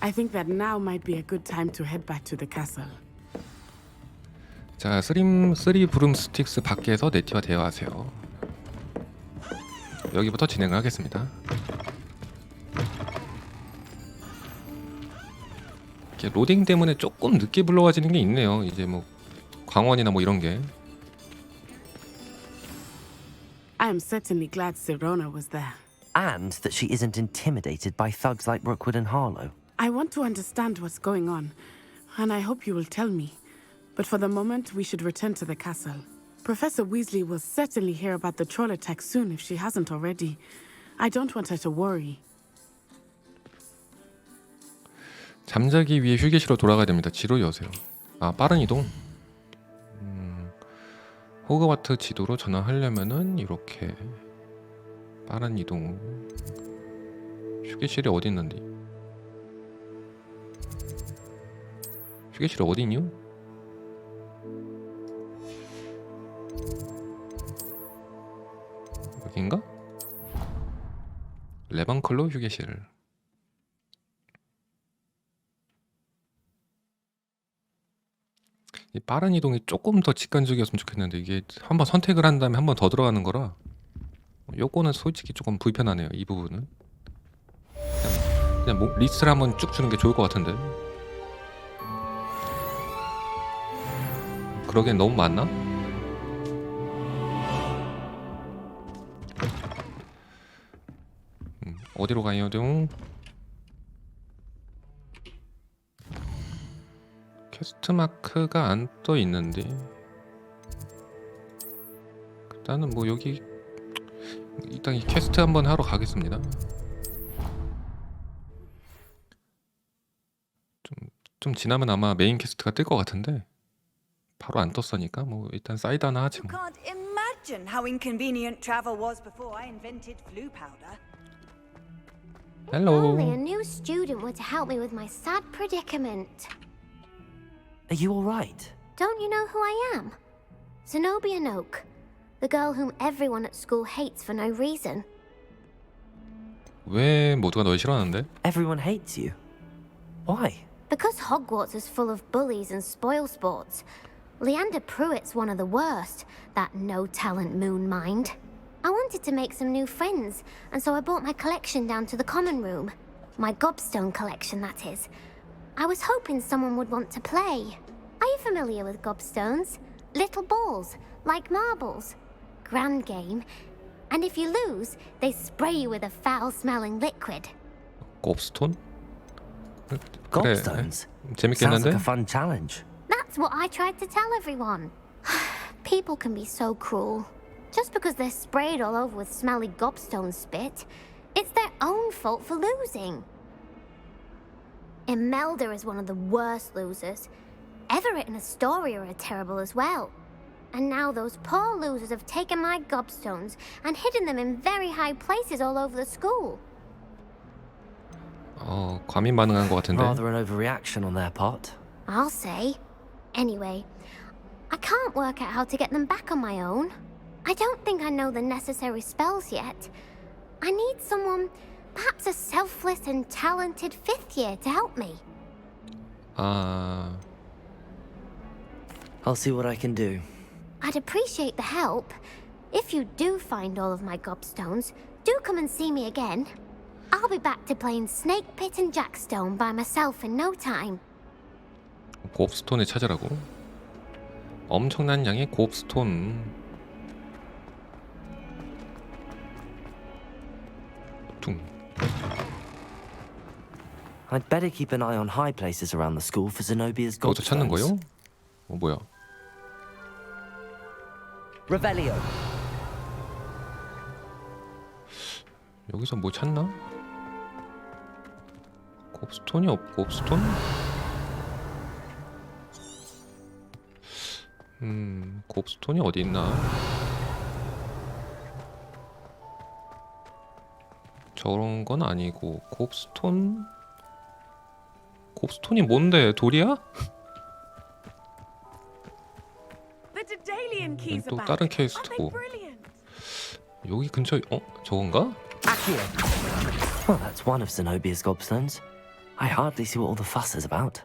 I think that now might be a good time to head back to the castle. 자, 쓰리 브룸스틱스 밖에서 네티와 대화하세요. 여기부터 진행을 하겠습니다. 이렇게 로딩 때문에 조금 늦게 불러와지는 게 있네요. 이제 뭐 광원이나 뭐 이런 게. I am certainly glad Sirona was there. And that she isn't intimidated by thugs like Rookwood and Harlow. I want to understand what's going on, and I hope you will tell me. But for the moment, we should return to the castle. Professor Weasley will certainly hear about the troll attack soon if she hasn't already. I don't want her to worry. 잠자기 위해 휴게실로 돌아가야 됩니다. 지도 여세요. 아, 빠른 이동. 호그와트 지도로 전환하려면은 이렇게 빠른 이동. 휴게실이 어디 있는데? 휴게실이 어디 있니? 여긴가? 레방클로 휴게실. 이 빠른 이동이 조금 더 직관적이었으면 좋겠는데 이게 한번 선택을 한 다음에 한 번 더 들어가는 거라 요거는 솔직히 조금 불편하네요. 이 부분은 그냥 뭐 리스트를 한번 쭉 주는 게 좋을 것 같은데 그러기엔 너무 많나? 어디로 가요 등? 퀘스트 마크가 안 떠 있는데 일단은 뭐 여기 일단 이 퀘스트 한번 하러 가겠습니다. 좀 지나면 아마 메인 퀘스트가 뜰 것 같은데 바로 안 떴으니까 뭐 일단 사이드 하나 하지 뭐. Can't imagine how inconvenient travel was before I invented flu powder. Hello. If only a new student were to help me with my sad predicament. Are you alright? Don't you know who I am? Zenobia Noak, the girl whom everyone at school hates for no reason. 왜 모두가 널 싫어하는데? Everyone hates you. Why? Because Hogwarts is full of bullies and spoilsports. Leander Pruitt's one of the worst, that no-talent moon mind. I wanted to make some new friends, and so I brought my collection down to the common room. My gobstone collection, that is. I was hoping someone would want to play. Are you familiar with gobstones? Little balls, like marbles. Grand game. And if you lose, they spray you with a foul-smelling liquid. 곱스톤? Gobstones? Sounds 재밌겠는데? like a fun challenge. That's what I tried to tell everyone. People can be so cruel. Just because they're sprayed all over with smelly gobstone spit, it's their own fault for losing. Imelda is one of the worst losers. Everett and Astoria are terrible as well. And now those poor losers have taken my gobstones and hidden them in very high places all over the school. 과민 반응한 것 같은데. Rather an overreaction on their part. I'll say. Anyway, I can't work out how to get them back on my own. I don't think I know the necessary spells yet. I need someone, perhaps a selfless and talented fifth year to help me. I'll see what I can do. I'd appreciate the help. If you do find all of my gobstones, do come and see me again. I'll be back to playing Snake Pit and Jackstone by myself in no time. 곱스톤을 찾으라고? 엄청난 양의 곱스톤. 퉁. I'd better keep an eye on high places around the school for Zenobia's 여기서 찾는 gobstones. 거요? 뭐야? Revelio. 여기서 뭐 찾나? 곱스톤이 없고 곱스톤? 곱스톤이 어디 있나? 저런 건 아니고 곱스톤? 곱스톤이 뭔데? 돌이야? The Daedalian keys 또 are 다른 back. 케이스트고. Aren't they brilliant? 여기 근처에 저건가? Accio. Well, that's one of Zenobia's gobstones. I hardly see what all the fuss is about.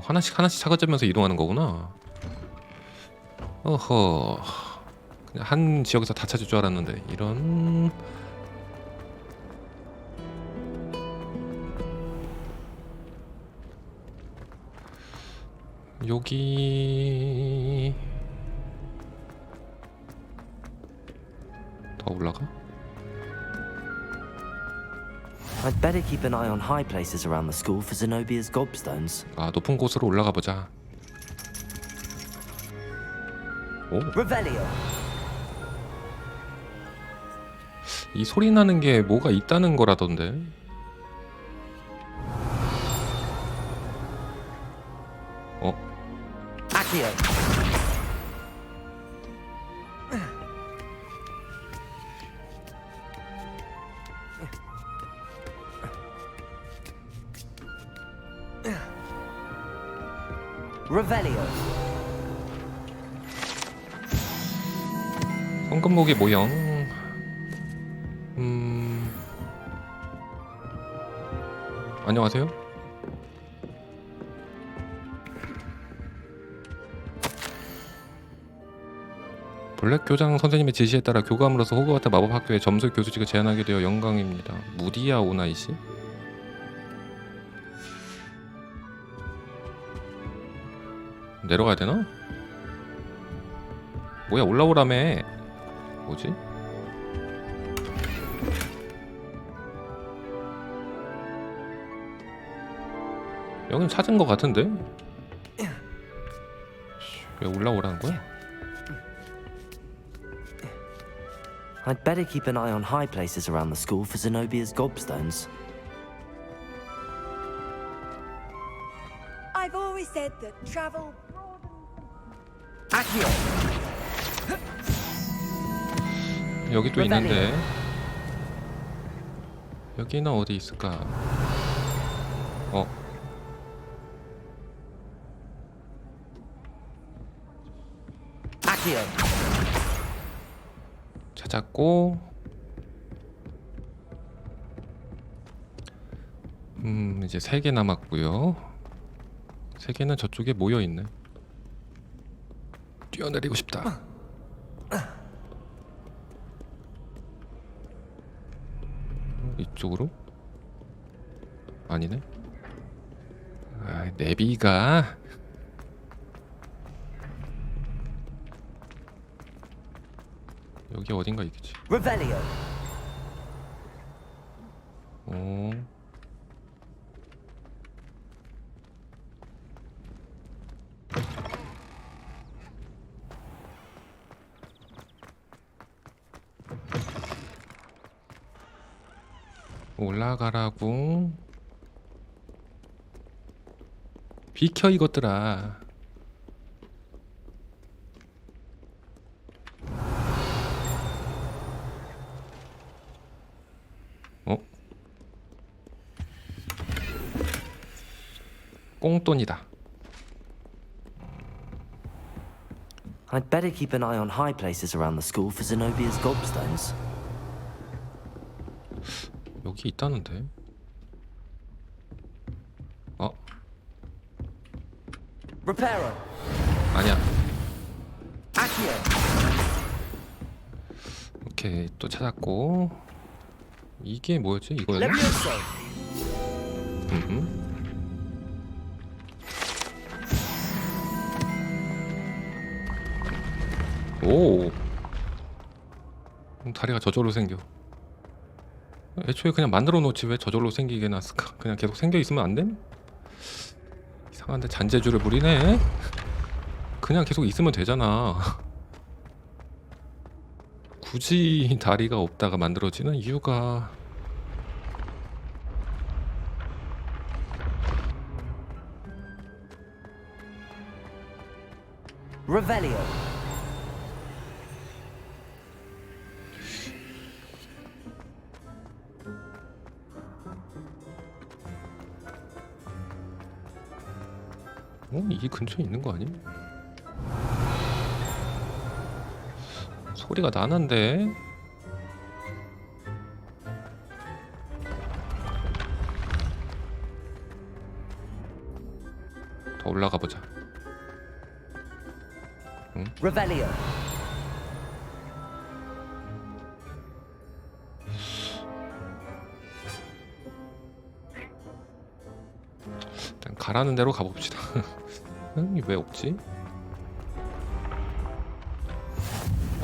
하나씩 찾아가면서 이동하는 거구나. 어허. 그냥 한 지역에서 다 찾을 줄 알았는데 이런. 여기 더 올라가? I'd better keep an eye on high places around the school for Zenobia's gobstones. 아, 높은 곳으로 올라가 보자. 오, Revelio. 이 소리 나는 게 뭐가 있다는 거라던데. Accio. Revelio. 황금목의 모형. 안녕하세요. 블랙 교장 선생님의 지시에 따라 교감으로서 호그와트 마법학교의 점술 교수직을 제안하게 되어 영광입니다. 무디야 오나이 씨? 내려가야 되나? 뭐야, 올라오라며. 뭐지? 여긴 찾은 거 같은데? 왜 올라오라는 거야? I'd better keep an eye on high places around the school for Zenobia's gobstones. I've always said that travel Accio. 여기 또 있는데. 여기는 어디 있을까? Accio. 찾았고, 이제 3개 남았고요. 3개는 저쪽에 모여 있네. 뛰어내리고 싶다. 이쪽으로? 아니네. 아, 내비가 여기 어딘가 있겠지. Revelio. 올라가라고. 비켜 이것들아. 꽁돈이다. I'd better keep an eye on high places around the school for Zenobia's gobstones. 여기 있다는데. Reparo. 아니야. Accio. 오케이, 또 찾았고. 이게 뭐였지? 이거였나? Levioso. 오. 다리가 저절로 생겨. 애초에 그냥 만들어 놓지 왜 저절로 생기게 놨을까? 그냥 계속 생겨 있으면 안 됨? 이상한데 잔재주를 부리네. 그냥 계속 있으면 되잖아. 굳이 다리가 없다가 만들어지는 이유가. Revelio. 이 근처에 있는 거 아니? 소리가 나는데. 더 올라가 보자. Revelio. 일단 가라는 대로 가봅시다. 왜 없지?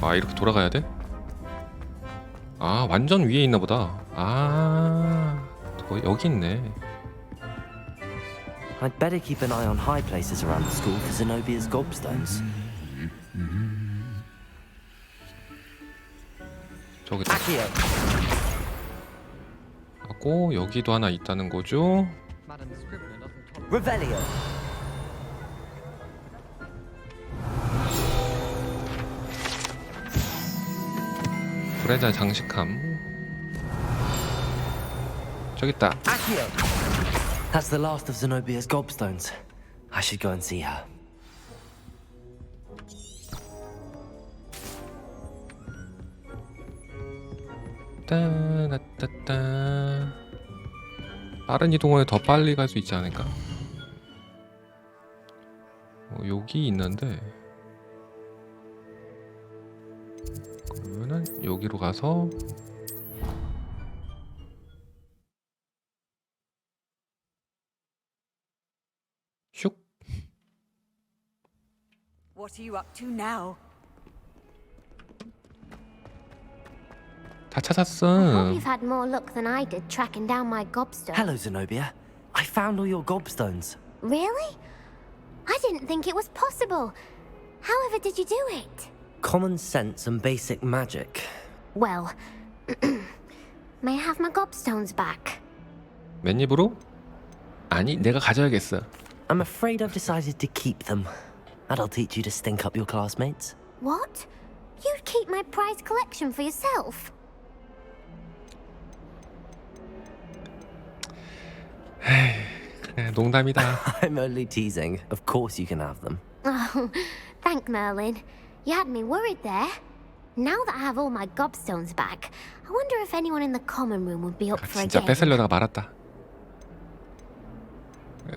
아, 이렇게 돌아가야 돼? 아, 완전 위에 있나 보다. 아, 여기 있네. I'd better keep an eye on high places around the school for Zenobia's gobstones. 저기다. Accio. 하고 여기도 하나 있다는 거죠. Revelio. 불에다 장식함. 저기 있다. Accio. That's the last of Zenobia's gobstones. I should go and see her. 따따따따. 빠른 이동을 더 빨리 갈 수 있지 않을까? 여기 있는데 그러면은 여기로 가서 슉. What are you up to now? 다 Hope 찾았어. you've had more luck than I did tracking down my gobstone. Hello, Zenobia. I found all your gobstones. Really? I didn't think it was possible. However did you do it? Common sense and basic magic. Well, may I have my gobstones back? 맨입으로? 아니, 내가 가져야겠어. I'm afraid I've decided to keep them. That'll teach you to stink up your classmates. What? You'd keep my prized collection for yourself? 그래, 농담이다. I'm only teasing. Of course you can have them. Oh, thank Merlin. You had me worried there. Now that I have all my gobstones back, I wonder if anyone in the common room would be up for a 진짜 game. 뺏으려다가 말았다.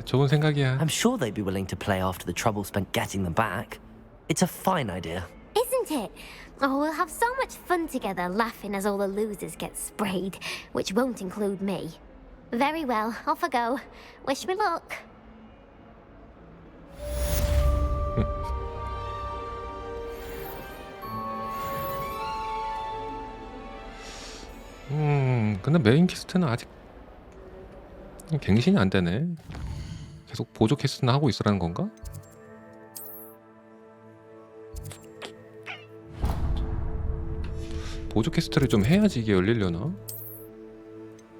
좋은 생각이야. I'm sure they'd be willing to play after the trouble spent getting them back. It's a fine idea. Isn't it? Oh, we'll have so much fun together laughing as all the losers get sprayed, which won't include me. Very well, off I go. Wish me luck. 근데 메인 퀘스트는 아직 갱신이 안 되네. 계속 보조 퀘스트나 하고 있으라는 건가? 보조 퀘스트를 좀 해야지 이게 열리려나?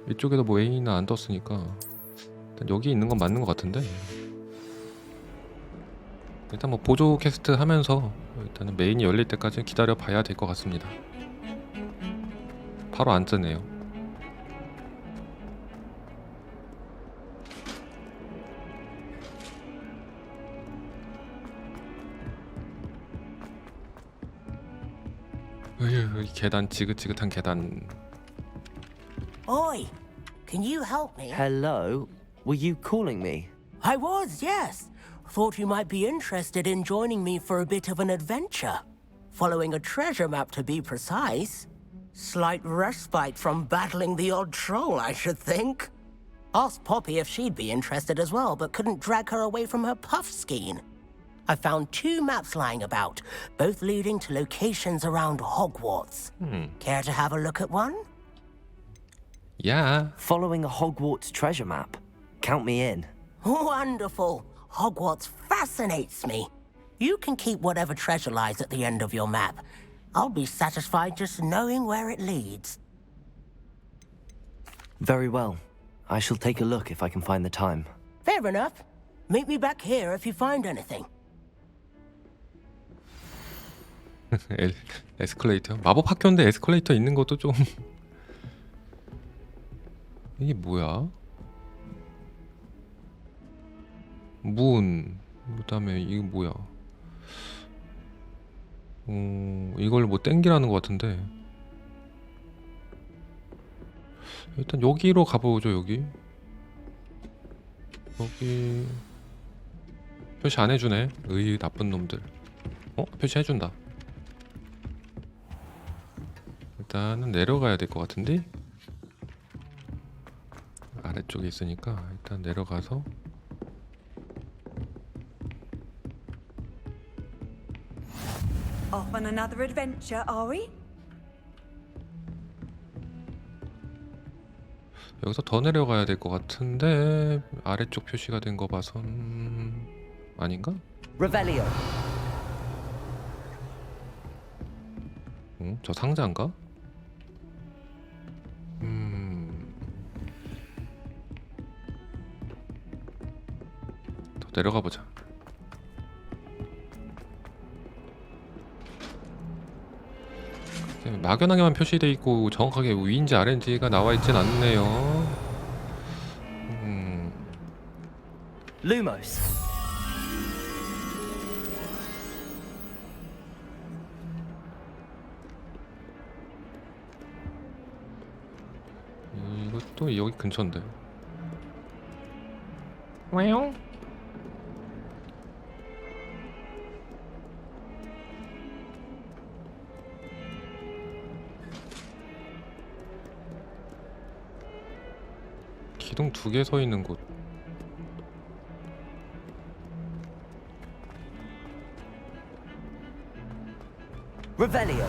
이쪽에도 뭐 메인은 안 떴으니까 일단 여기 있는 건 맞는 것 같은데 일단 뭐 보조 퀘스트 하면서 일단은 메인이 열릴 때까지 기다려 봐야 될 것 같습니다. 바로 안 뜨네요. 으휴, 이 계단 지긋지긋한 계단. Oi, can you help me? Hello? Were you calling me? I was, yes. Thought you might be interested in joining me for a bit of an adventure. Following a treasure map, to be precise. Slight respite from battling the odd troll, I should think. Asked Poppy if she'd be interested as well, but couldn't drag her away from her puff skein. I found 2 maps lying about, both leading to locations around Hogwarts. Care to have a look at one? 야, Following a Hogwarts treasure map. Count me in. Wonderful. Hogwarts fascinates me. You can keep whatever treasure lies at the end of your map. I'll be satisfied just knowing where it leads. Very well. I shall take a look if I can find the time. Fair enough. Meet me back here if you find anything. 에스컬레이터. 마법 학교인데 에스컬레이터 있는 것도 좀 이게 뭐야? 문. 그다음에 이거 뭐야? 이걸 뭐 땡기라는 것 같은데. 일단 여기로 가보죠. 여기. 표시 안 해주네. 으이 나쁜 놈들. 표시 해준다. 일단은 내려가야 될 것 같은데? 아래쪽에 있으니까 일단 내려가서 Off on another adventure, are we? 여기서 더 내려가야 될 것 같은데 아래쪽 표시가 된 거 봐선 아닌가? Revelio. 저 상자인가? 더 내려가 보자. 막연하게만 표시돼 있고 정확하게 위인지 아래인지가 나와 있진 않네요. Lumos. 이것도 여기 근처인데. 왜요? 기둥 2개 서 있는 곳. Revelio.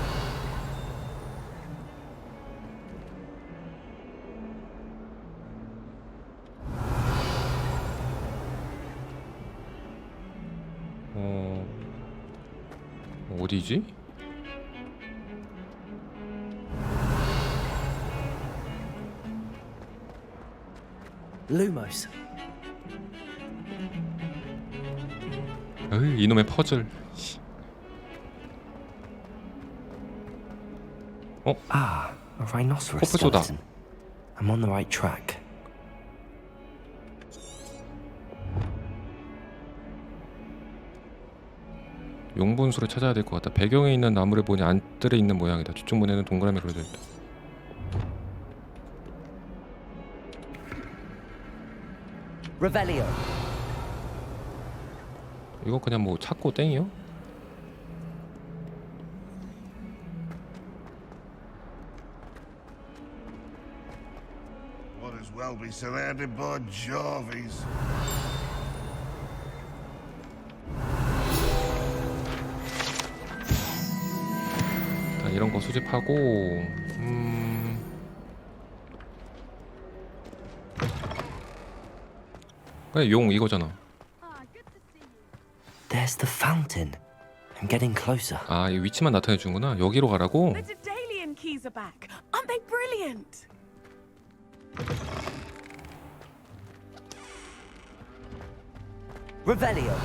어디지? Lumos. 에이, 이놈의 퍼즐. Ah, a rhinoceros 코뿔소다. skeleton. I'm on the right track. 용분수를 찾아야 될 것 같다. 배경에 있는 나무를 보니 안뜰에 있는 모양이다. 뒤쪽 문에는 동그라미 그려져 있다. Revelio. 이거 그냥 뭐 찾고 땡이요? Might as well be surrounded by Jarvies. 일단 이런 거 수집하고 그래 용 이거잖아. There's the fountain. I'm getting closer. 아, 이 위치만 나타내 주는구나. 여기로 가라고? The Daedalian keys are back. Aren't they brilliant? Revelio.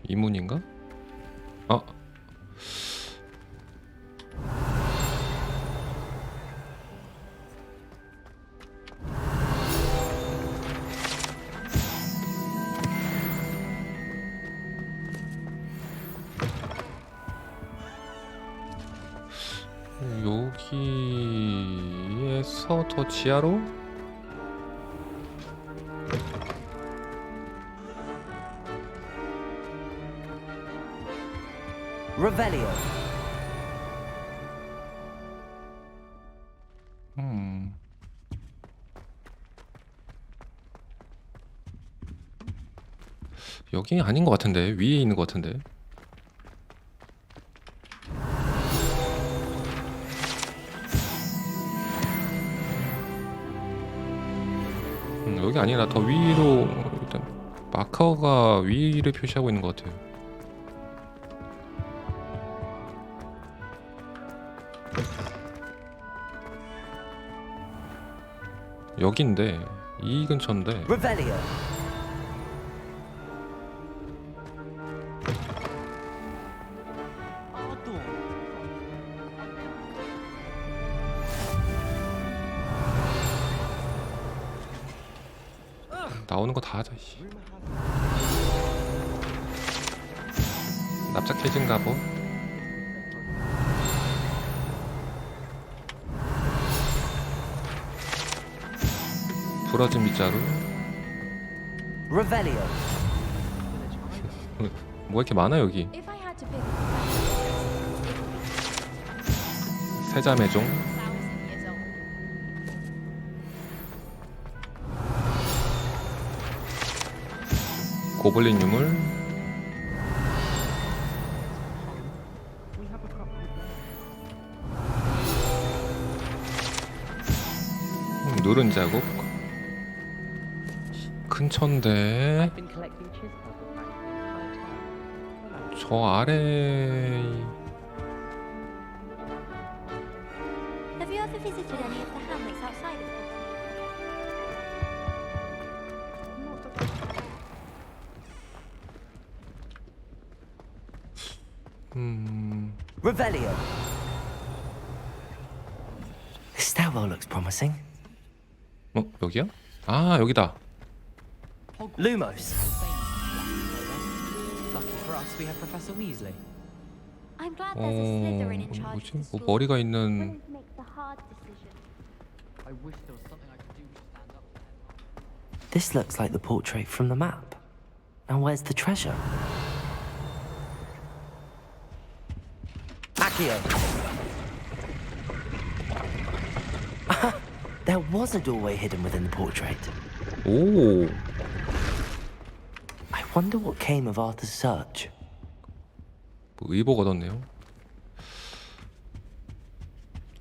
이 문인가? 아, 여기에서 더 지하로? Revelio. 여기 아닌 것 같은데. 위에 있는 것 같은데. 여기 아니라 더 위로 일단 마커가 위를 표시하고 있는 것 같아요. 여긴데 이 근처인데. Revelio. 나오는 거 다 하자. 씨. 납작해진가 보. 부러진 빗자루. Revelio. 뭐 이렇게 많아 여기. If I had to pick 세자매종. 1,000 years old. 고블린 유물. 누른 자국. 큰 천대. 저 아래. Have you ever visited any of the hamlets outside of it? Revelio. This stairwell looks promising. 여기야? 아, 여기다. Lumos. Lucky for us, we have Professor Weasley. I'm glad there's a Slytherin in charge 뭐지? of the 뭐 school. 머리가 있는. Willing to make the hard decisions. I wish there was something I could do to stand up to him. This looks like the portrait from the map. Now where's the treasure? Accio. There was a doorway hidden within the portrait. 오. I wonder what came of Arthur's search. 뭐 의복 얻었네요.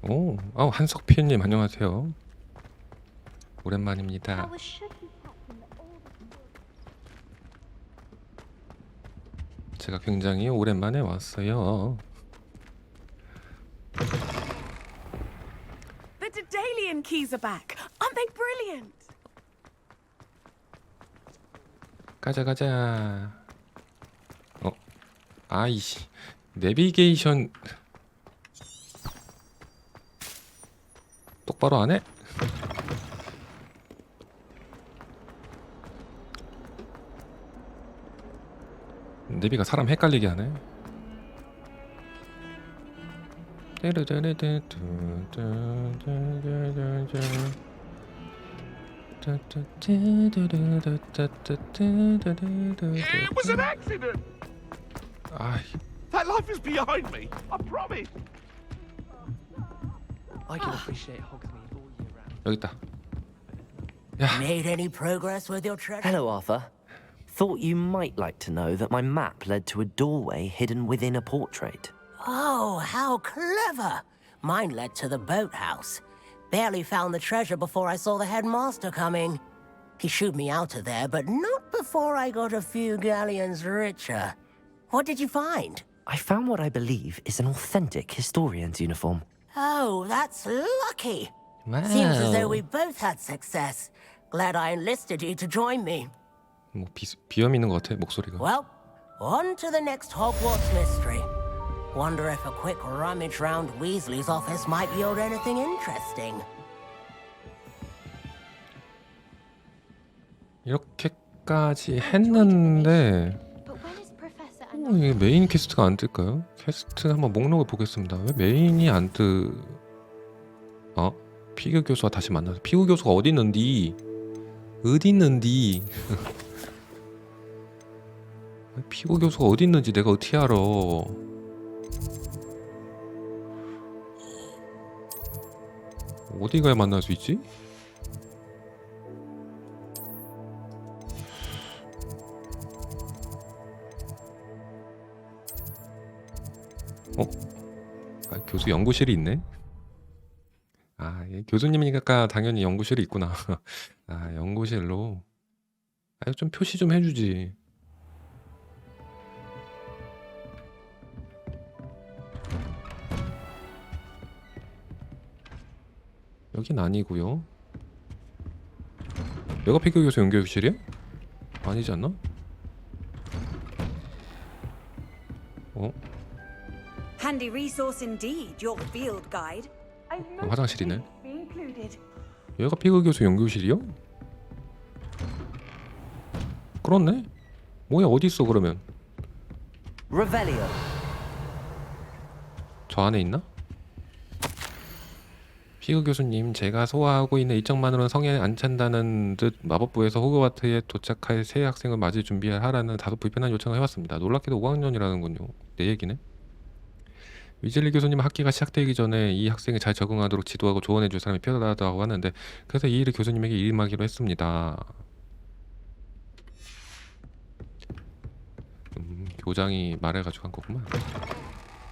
오, 한석피님 안녕하세요. 오랜만입니다. 제가 굉장히 오랜만에 왔어요. The Daedalian keys are back. Aren't they brilliant? 가자. 아이씨. 내비게이션 똑바로 안 해? 내비가 사람 헷갈리게 하네. It was an accident! 아이, That life is behind me, I promise! I can appreciate Hogsmeade all year round. 여기 있다. 야, Made any progress with your treasure? Hello, Arthur. Thought you might like to know that my map led to a doorway hidden within a portrait. Oh, how clever! Mine led to the boathouse. Barely found the treasure before I saw the headmaster coming. He shooed me out of there, but not before I got a few galleons richer. What did you find? I found what I believe is an authentic historian's uniform. Oh, that's lucky. Seems as though we both had success. Glad I enlisted you to join me. 뭐 비염 있는 것 같아 목소리가. Well, on to the next Hogwarts mystery. Wonder if a quick rummage round Weasley's office might yield anything interesting. 이렇게까지 했는데 But when is Professor 이게 메인 퀘스트가 안 뜰까요? 퀘스트 한번 목록을 보겠습니다. 왜 메인이 안 뜨? 피그 교수와 다시 만나서. 피그 교수가 어디 있는디? 어디 있는디? 피그 교수가 어디 있는지 내가 어떻게 알아? 어디 가야 만날 수 있지? 교수 연구실이 있네. 교수님이니까 당연히 연구실이 있구나. 연구실로. 좀 표시 좀 해주지. 여긴 아니고요. 여가 피그 교수 연구실이야? 아니지 않나? Handy resource indeed, your field guide. 화장실이네. Be included. 여기가 피그 교수 연구실이요? 그렇네. 뭐야 어디 있어 그러면? Revelio. 저 안에 있나? 피그 교수님, 제가 소화하고 있는 일정만으로는 성에 안 찬다는 듯 마법부에서 호그와트에 도착할 새 학생을 맞을 준비하라는 다소 불편한 요청을 해왔습니다. 놀랍게도 5학년이라는군요. 내 얘기네. 위즐리 교수님은 학기가 시작되기 전에 이 학생이 잘 적응하도록 지도하고 조언해줄 사람이 필요하다고 하는데, 그래서 이 일을 교수님에게 임하기로 했습니다. 교장이 말해가지고 한 거구만.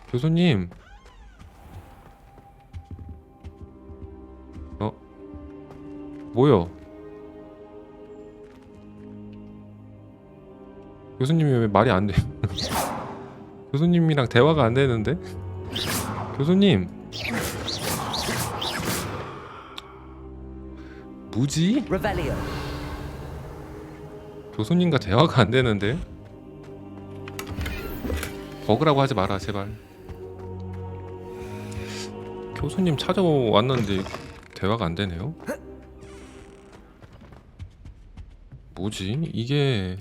교수님, 뭐요? 교수님이 왜 말이 안 돼? 교수님이랑 대화가 안 되는데? 교수님, 뭐지? 교수님과 대화가 안 되는데? 버그라고 하지 마라 제발. 교수님 찾아왔는데 대화가 안 되네요. 뭐지? 이게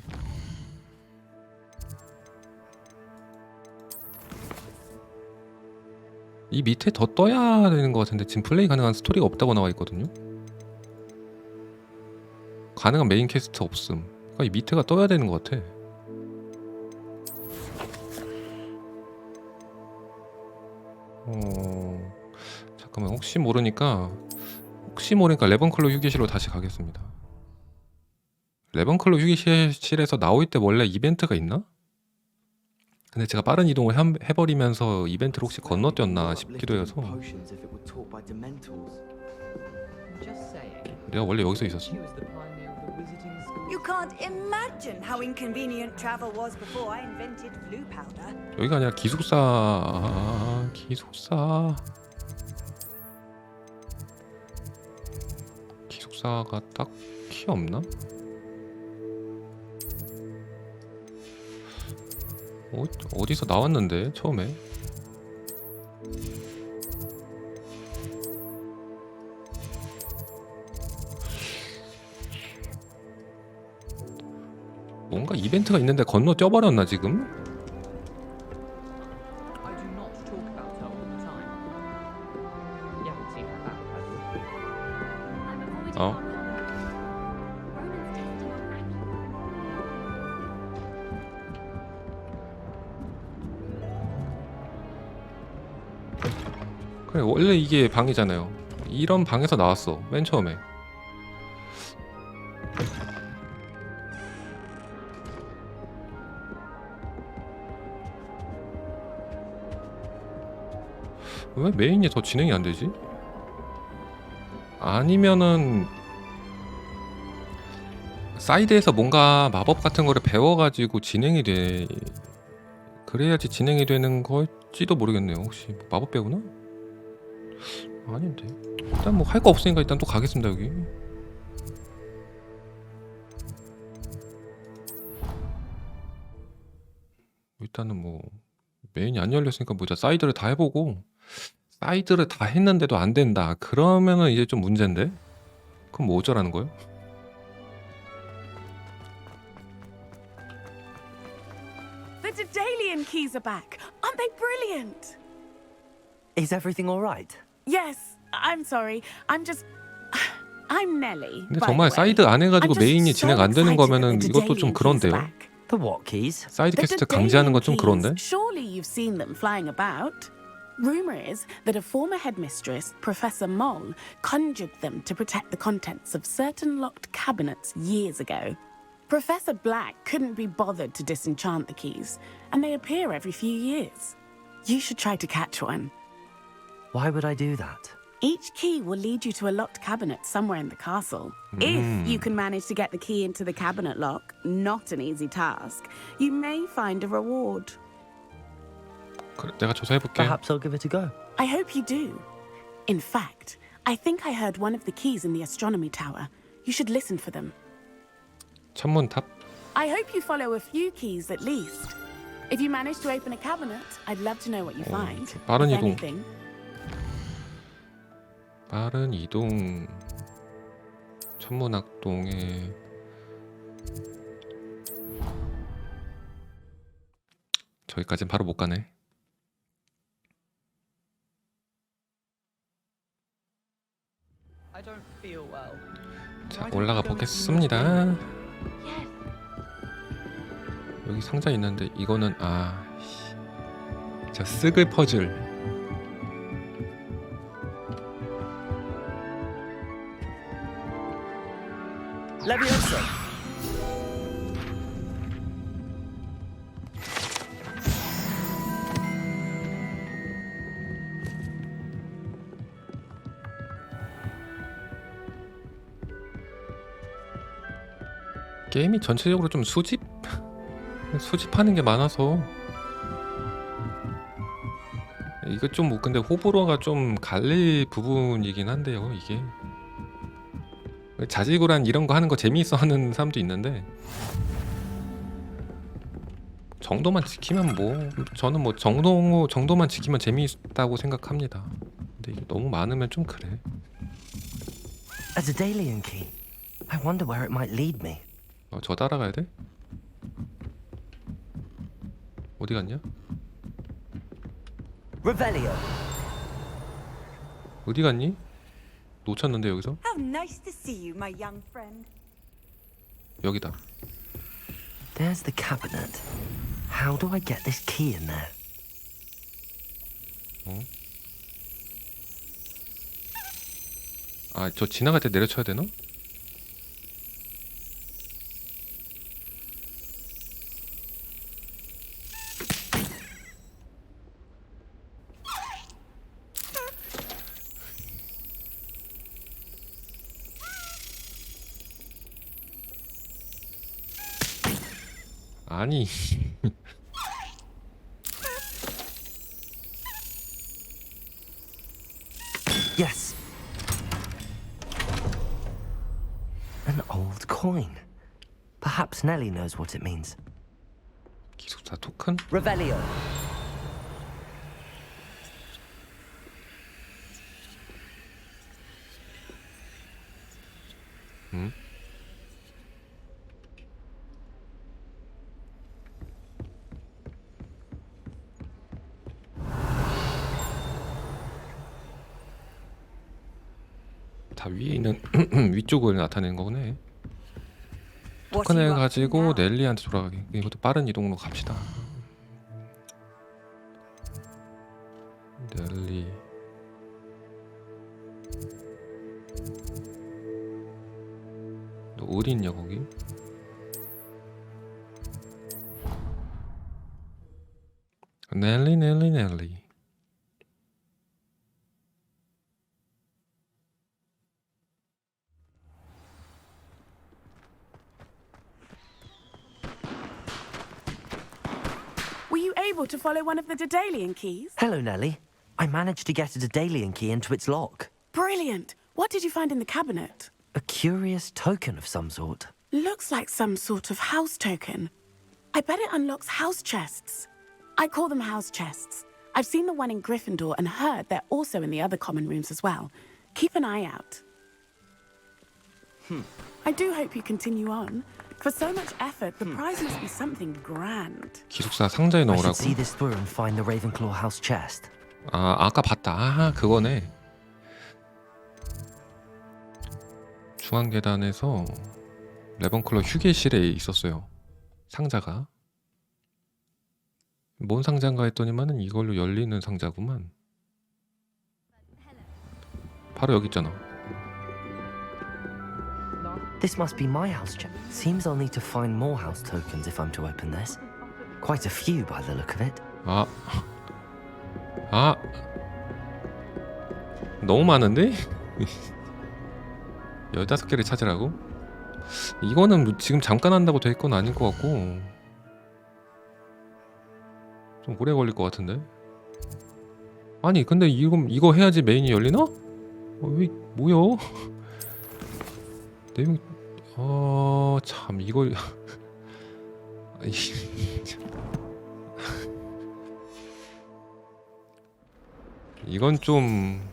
이 밑에 더 떠야 되는 것 같은데 지금 플레이 가능한 스토리가 없다고 나와 있거든요. 가능한 메인 퀘스트 없음. 그러니까 이 밑에가 떠야 되는 것 같아. 잠깐만, 혹시 모르니까 레번클로 휴게실로 다시 가겠습니다. 레번클로 휴게실에서 나올 때 원래 이벤트가 있나? 근데 제가 빠른 이동을 해버리면서 이벤트를 혹시 건너뛰었나 싶기도 해서. Just saying. 내가 원래 여기서 있었어? She was the pioneer of the wizarding school. You can't imagine how inconvenient travel was before I invented blue powder. 여기가 아니라 기숙사. 기숙사가 딱히 없나? 어디서 나왔는데 처음에? 뭔가 이벤트가 있는데 건너 뛰어버렸나 지금? I do not talk about her all the time. You haven't seen her back, have you? 어? 그래, 원래 이게 방이잖아요. 이런 방에서 나왔어 맨 처음에. 왜 메인이 더 진행이 안 되지? 아니면은 사이드에서 뭔가 마법 같은 거를 배워가지고 진행이 돼. 그래야지 진행이 되는 걸지도 모르겠네요. 혹시 마법 배우나? 아닌데. 일단 뭐 할 거 없으니까 일단 또 가겠습니다 여기. 일단은 뭐 메인이 안 열렸으니까 보자. 사이드를 다 해보고, 사이드를 다 했는데도 안 된다. 그러면은 이제 좀 문제인데? 그럼 뭐 어쩌라는 거예요? The Daedalian keys are back. Aren't they brilliant? Is everything all right? Yes, I'm sorry. I'm Nelly. 근데 by 정말 the way. 사이드 안 해가지고 I'm just 메인이 so 진행 안 되는 excited 거면은 that the 이것도 좀 Daedalian keys 그런데요. are back. The what keys? 사이드 The 퀘스트 강제하는 건 좀 Daedalian 그런데? keys, surely you've seen them flying about. Rumor is that a former headmistress, Professor Mole, conjured them to protect the contents of certain locked cabinets years ago. Professor Black couldn't be bothered to disenchant the keys, and they appear every few years. You should try to catch one. Why would I do that? Each key will lead you to a locked cabinet somewhere in the castle. If you can manage to get the key into the cabinet lock, not an easy task, you may find a reward. 그래, 내가 조사해볼게. Perhaps I'll give it a go. I hope you do. In fact, I think I heard one of the keys in the astronomy tower. You should listen for them. 천문탑? I hope you follow a few keys at least. If you manage to open a cabinet, I'd love to know what you find. 빠른 If 이동. anything. 빠른 이동. 천문학동에 저기까진 바로 못 가네. 자, 올라가 보겠습니다. 여기 상자 있는데 이거는 저 쓰글 퍼즐. Leviosa. 게임이 전체적으로 좀 수집하는 게 많아서 이거 좀 근데 호불호가 좀 갈릴 부분이긴 한데요. 이게 자질구란 이런 거 하는 거 재미있어 하는 사람도 있는데 정도만 지키면 저는 정도만 지키면 재미있다고 생각합니다. 근데 이게 너무 많으면 좀 그래. A Daedalian key. I wonder where it might lead me. 저 따라가야 돼? 어디 갔냐? Revelio. 어디 갔니? 놓쳤는데 여기서? How nice to see you, my young friend. 여기다. There's the cabinet. How do I get this key in there? 저 지나갈 때 내려쳐야 되나? 아니 Yes. An old coin. Perhaps Nellie knows what it means. 기숙사 토큰? Revelio. 다 위에 있는 위쪽을 나타내는 거네. What 토큰을 are you up to 가지고 now? 넬리한테 돌아가기. 이것도 빠른 이동으로 갑시다. 넬리. 너 어디 있냐 거기? 넬리. Were you able to follow one of the Daedalian keys? Hello, Nellie. I managed to get a Daedalian key into its lock. Brilliant. What did you find in the cabinet? A curious token of some sort. Looks like some sort of house token. I bet it unlocks house chests. I call them house chests. I've seen the one in Gryffindor and heard they're also in the other common rooms as well. Keep an eye out. I do hope you continue on. For so much effort, the prize must be something grand. 기숙사 상자에 I should 넣으라고. see this through and find the Ravenclaw house chest. 아까 봤다. 그거네. 중앙 계단에서 레번클로 휴게실에 있었어요. 상자가. 뭔 상자인가 했더니만은 이걸로 열리는 상자구만. 바로 여기 있잖아. This must be my house chest. Seems I'll need to find more house tokens if I'm to open this. Quite a few by the look of it. 너무 많은데? 15개를 찾으라고? 이거는 지금 잠깐 한다고 될 건 아닐 것 같고 좀 오래 걸릴 것 같은데? 아니 근데 이거 해야지 메인이 열리나? 뭐야? 내용 참 이걸 이건 좀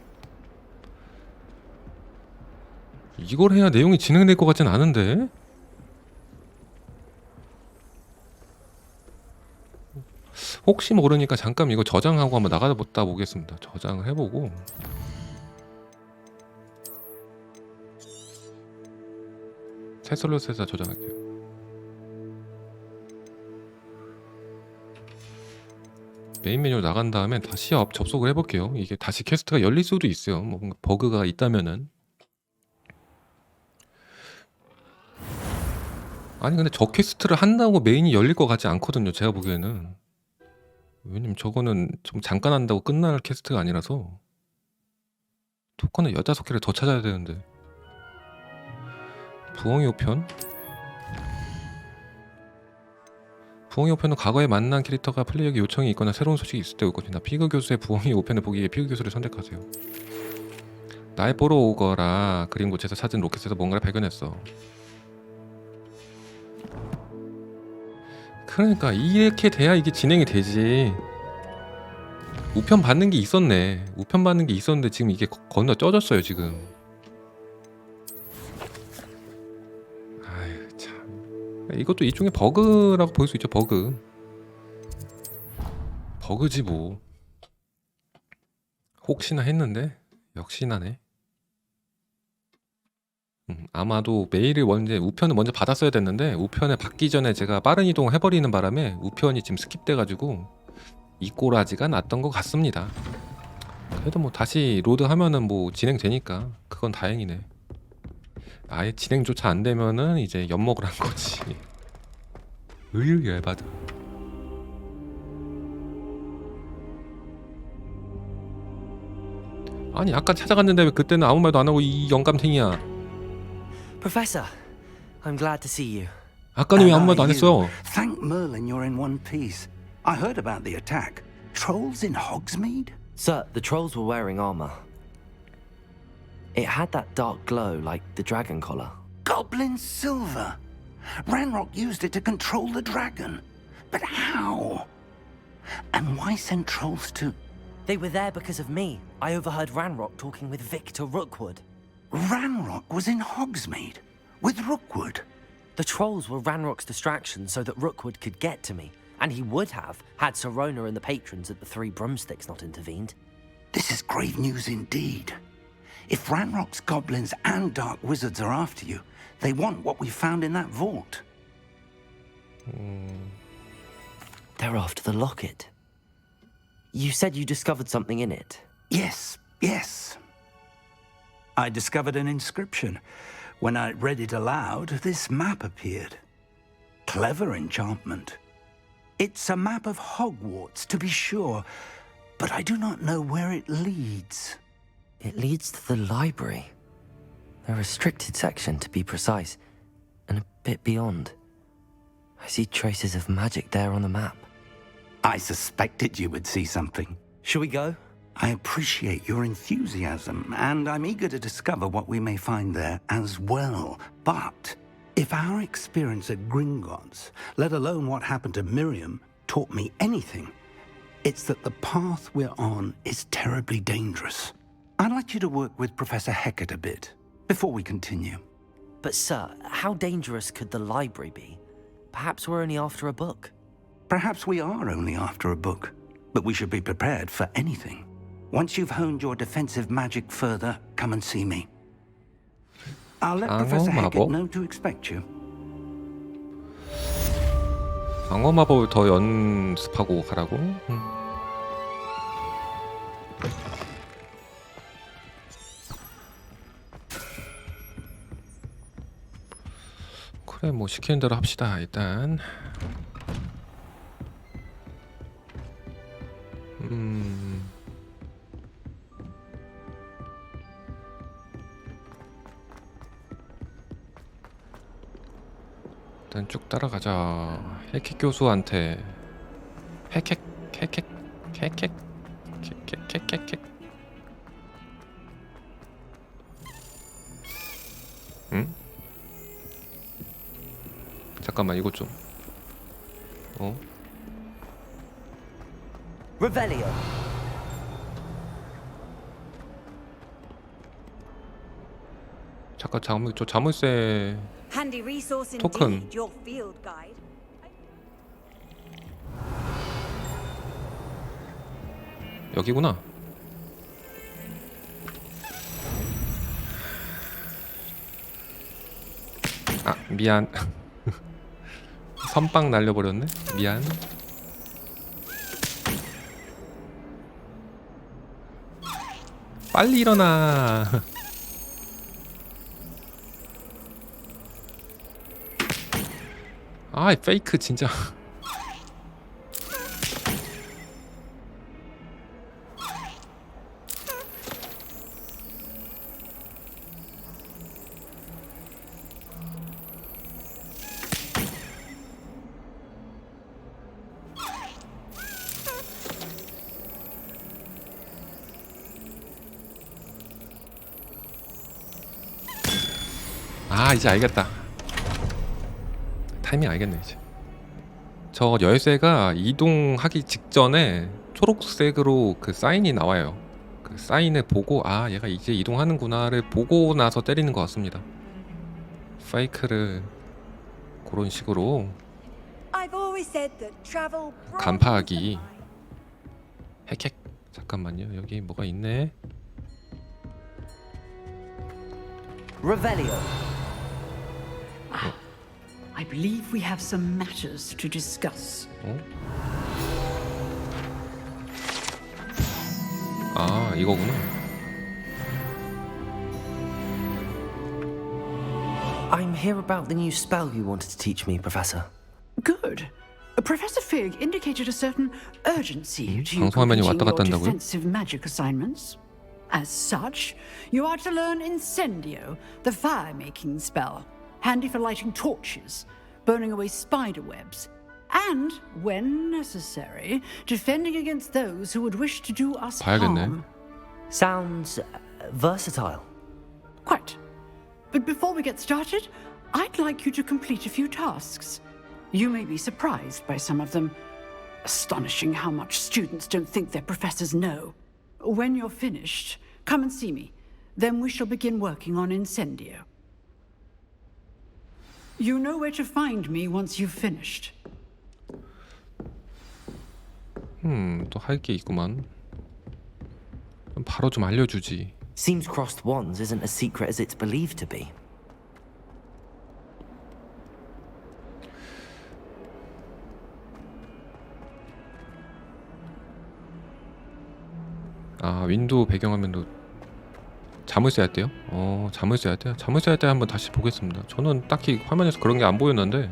이걸 해야 내용이 진행될 것 같진 않은데? 혹시 모르니까 잠깐 이거 저장하고 한번 나가다 보겠습니다. 저장을 해보고 테슬롯에서 저장할게요. 메인 메뉴로 나간 다음에 다시 접속을 해볼게요. 이게 다시 퀘스트가 열릴 수도 있어요. 뭐 뭔가 버그가 있다면은. 아니 근데 저 퀘스트를 한다고 메인이 열릴 것 같지 않거든요. 제가 보기에는. 왜냐면 저거는 좀 잠깐 한다고 끝날 퀘스트가 아니라서. 토큰을 15개를 더 찾아야 되는데. 부엉이 5편? 부엉이 5편은 과거에 만난 캐릭터가 플레이어에게 요청이 있거나 새로운 소식이 있을 때 오거나 피그 교수의 부엉이 5편을 보기 위해 피그 교수를 선택하세요. 날 보러 오거라. 그림 곳에서 찾은 로켓에서 뭔가를 발견했어. 그러니까 이렇게 돼야 이게 진행이 되지. 우편 받는 게 있었네. 우편 받는 게 있었는데 지금 이게 건너 쪄졌어요 지금. 아유 참. 이것도 일종의 버그라고 볼 수 있죠. 버그지 뭐. 혹시나 했는데 역시나네. 아마도 메일을 우편을 먼저 받았어야 됐는데 우편을 받기 전에 제가 빠른 이동을 해버리는 바람에 우편이 지금 스킵돼가지고 이 꼬라지가 났던 것 같습니다. 그래도 뭐 다시 로드하면은 뭐 진행되니까 그건 다행이네. 아예 진행조차 안 되면은 이제 엿먹을 한 거지. 으유 열받아. 아니 아까 찾아갔는데 왜 그때는 아무 말도 안 하고 이 영감탱이야. Professor, I'm glad to see you. 아까는 왜 아무 말도 안 했어요? Thank Merlin you're in one piece. I heard about the attack. Trolls in Hogsmeade? Sir, the trolls were wearing armor. It had that dark glow like the dragon collar. Goblin silver. Ranrock used it to control the dragon. But how? And why send trolls to... They were there because of me. I overheard Ranrock talking with Victor Rookwood. Ranrock was in Hogsmeade with Rookwood. The trolls were Ranrock's distraction so that Rookwood could get to me. And he would have had Sirona and the patrons at the Three Broomsticks not intervened. This is grave news indeed. If Ranrock's goblins and dark wizards are after you, they want what we found in that vault. They're after the locket. You said you discovered something in it. Yes. I discovered an inscription. When I read it aloud, this map appeared. Clever enchantment. It's a map of Hogwarts, to be sure, but I do not know where it leads. It leads to the library. A restricted section, to be precise, and a bit beyond. I see traces of magic there on the map. I suspected you would see something. Shall we go? I appreciate your enthusiasm, and I'm eager to discover what we may find there as well. But if our experience at Gringotts, let alone what happened to Miriam, taught me anything, it's that the path we're on is terribly dangerous. I'd like you to work with Professor Hecat a bit before we continue. But sir, how dangerous could the library be? Perhaps we're only after a book. Perhaps we are only after a book, but we should be prepared for anything. Once you've honed your defensive magic further, come and see me. I'll let Professor Hecat know to expect you. 방어 마법을 더 연습하고 가라고? 그래 뭐 시키는 대로 합시다 일단. 일단 쭉 따라가자. 해켓 교수한테 해켓 응? 잠깐만 이거 좀 Revelio. 잠깐 저 자물쇠 Handy resource 토큰. indeed, your field guide. 여기구나. 아 미안. 선빵 날려버렸네. 미안. 빨리 일어나. 아, 페이크 진짜. 아, 이제 알겠다. 타이밍 알겠네 이제. 저 열쇠가 이동하기 직전에 초록색으로 그 사인이 나와요. 그 사인을 보고 아, 얘가 이제 이동하는구나를 보고 나서 때리는 것 같습니다. 페이크를 그런 식으로 I've always said that travel 간파하기. 핵핵. 잠깐만요. 여기 뭐가 있네. Revelio. I believe we have some matters to discuss. 아, 이거구나. I'm here about the new spell you wanted to teach me, Professor. Good. Professor Fig indicated a certain urgency to you 방송화면이 completing 왔다 your 갔다 한다고요? defensive magic assignments. As such, you are to learn Incendio, the fire-making spell, handy for lighting torches, burning away spider webs, and, when necessary, defending against those who would wish to do us 봐야겠네. harm. Sounds versatile. Quite. But before we get started, I'd like you to complete a few tasks. You may be surprised by some of them. Astonishing how much students don't think their professors know. When you're finished, come and see me. Then we shall begin working on Incendio. You know where to find me once you've finished. 또 할 게 있구만. 바로 좀 알려주지. Seems crossed wands isn't as secret as it's believed to be. 아, 윈도우 배경화면도 자물쇠 할 때요? 자물쇠 할 때요? 자물쇠 할 때 한번 다시 보겠습니다. 저는 딱히 화면에서 그런 게 안 보였는데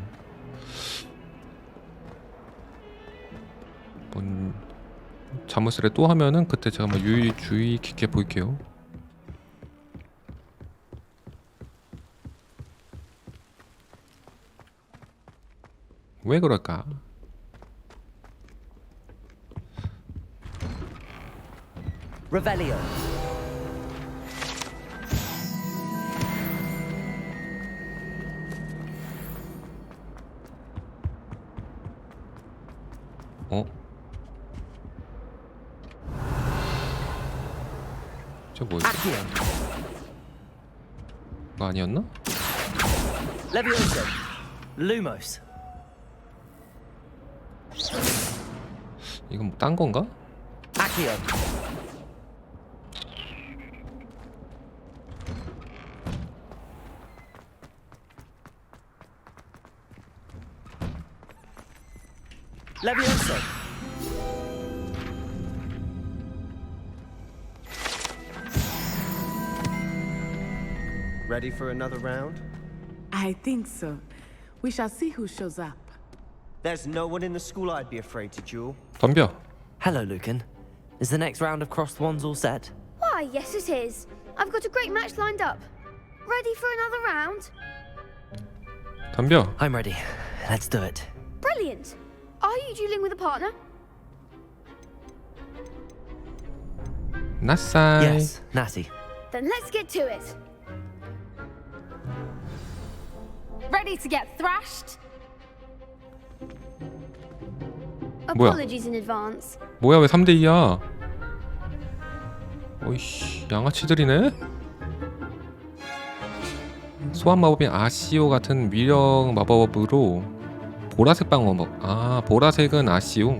자물쇠를 또 하면은 그때 제가 한번 주의 깊게 볼게요. 왜 그럴까? Revelio. 저 뭐였지? 그거 아니었나? Levioso. Lumos. 이건 뭐 딴 건가? Accio. Levioso. Ready for another round? I think so. We shall see who shows up. There's no one in the school I'd be afraid to duel. 덤벼. Hello, Lucan. Is the next round of crossed wands all set? Why, yes it is. I've got a great match lined up. Ready for another round? 덤벼. I'm ready. Let's do it. Brilliant. Are you dueling with a partner? 나싸이. Yes, Natty. Then let's get to it. Ready to get thrashed? 뭐야? Apologies in advance. 뭐야, 왜 3대2야? 어이씨, 양아치들이네? 소환 마법인 아시오 같은 위력 마법으로 보라색 방어법. 아, 보라색은 아시오.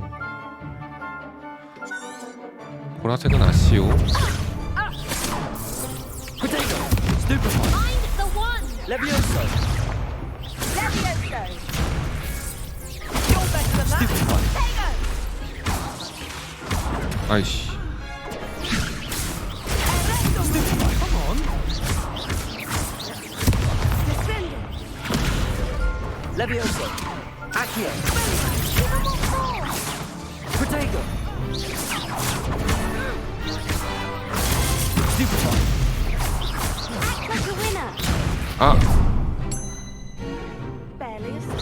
보라색은 아시오. Potato. Stupefy. I'm the one. Levioso. 아이씨. Levioso. Accio. Protego. Stupefy. Like a winner. 아, Barely a stop.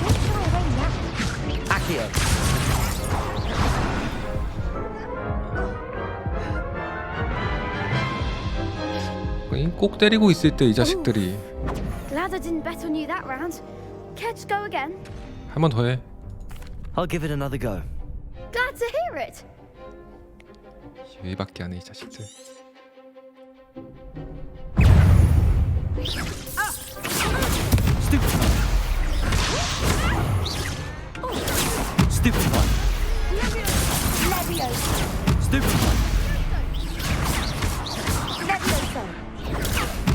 Don't try away now. Accio. 꼭 때리고 있을 때 이 자식들이. Glad I didn't bet on you that round. Care to go again? 한 번 더 해. I'll give it another go. Glad to hear it. 얘밖에 안 해 이 자식들. Stupefy. Stupefy. Levioso. Stupefy. Levioso.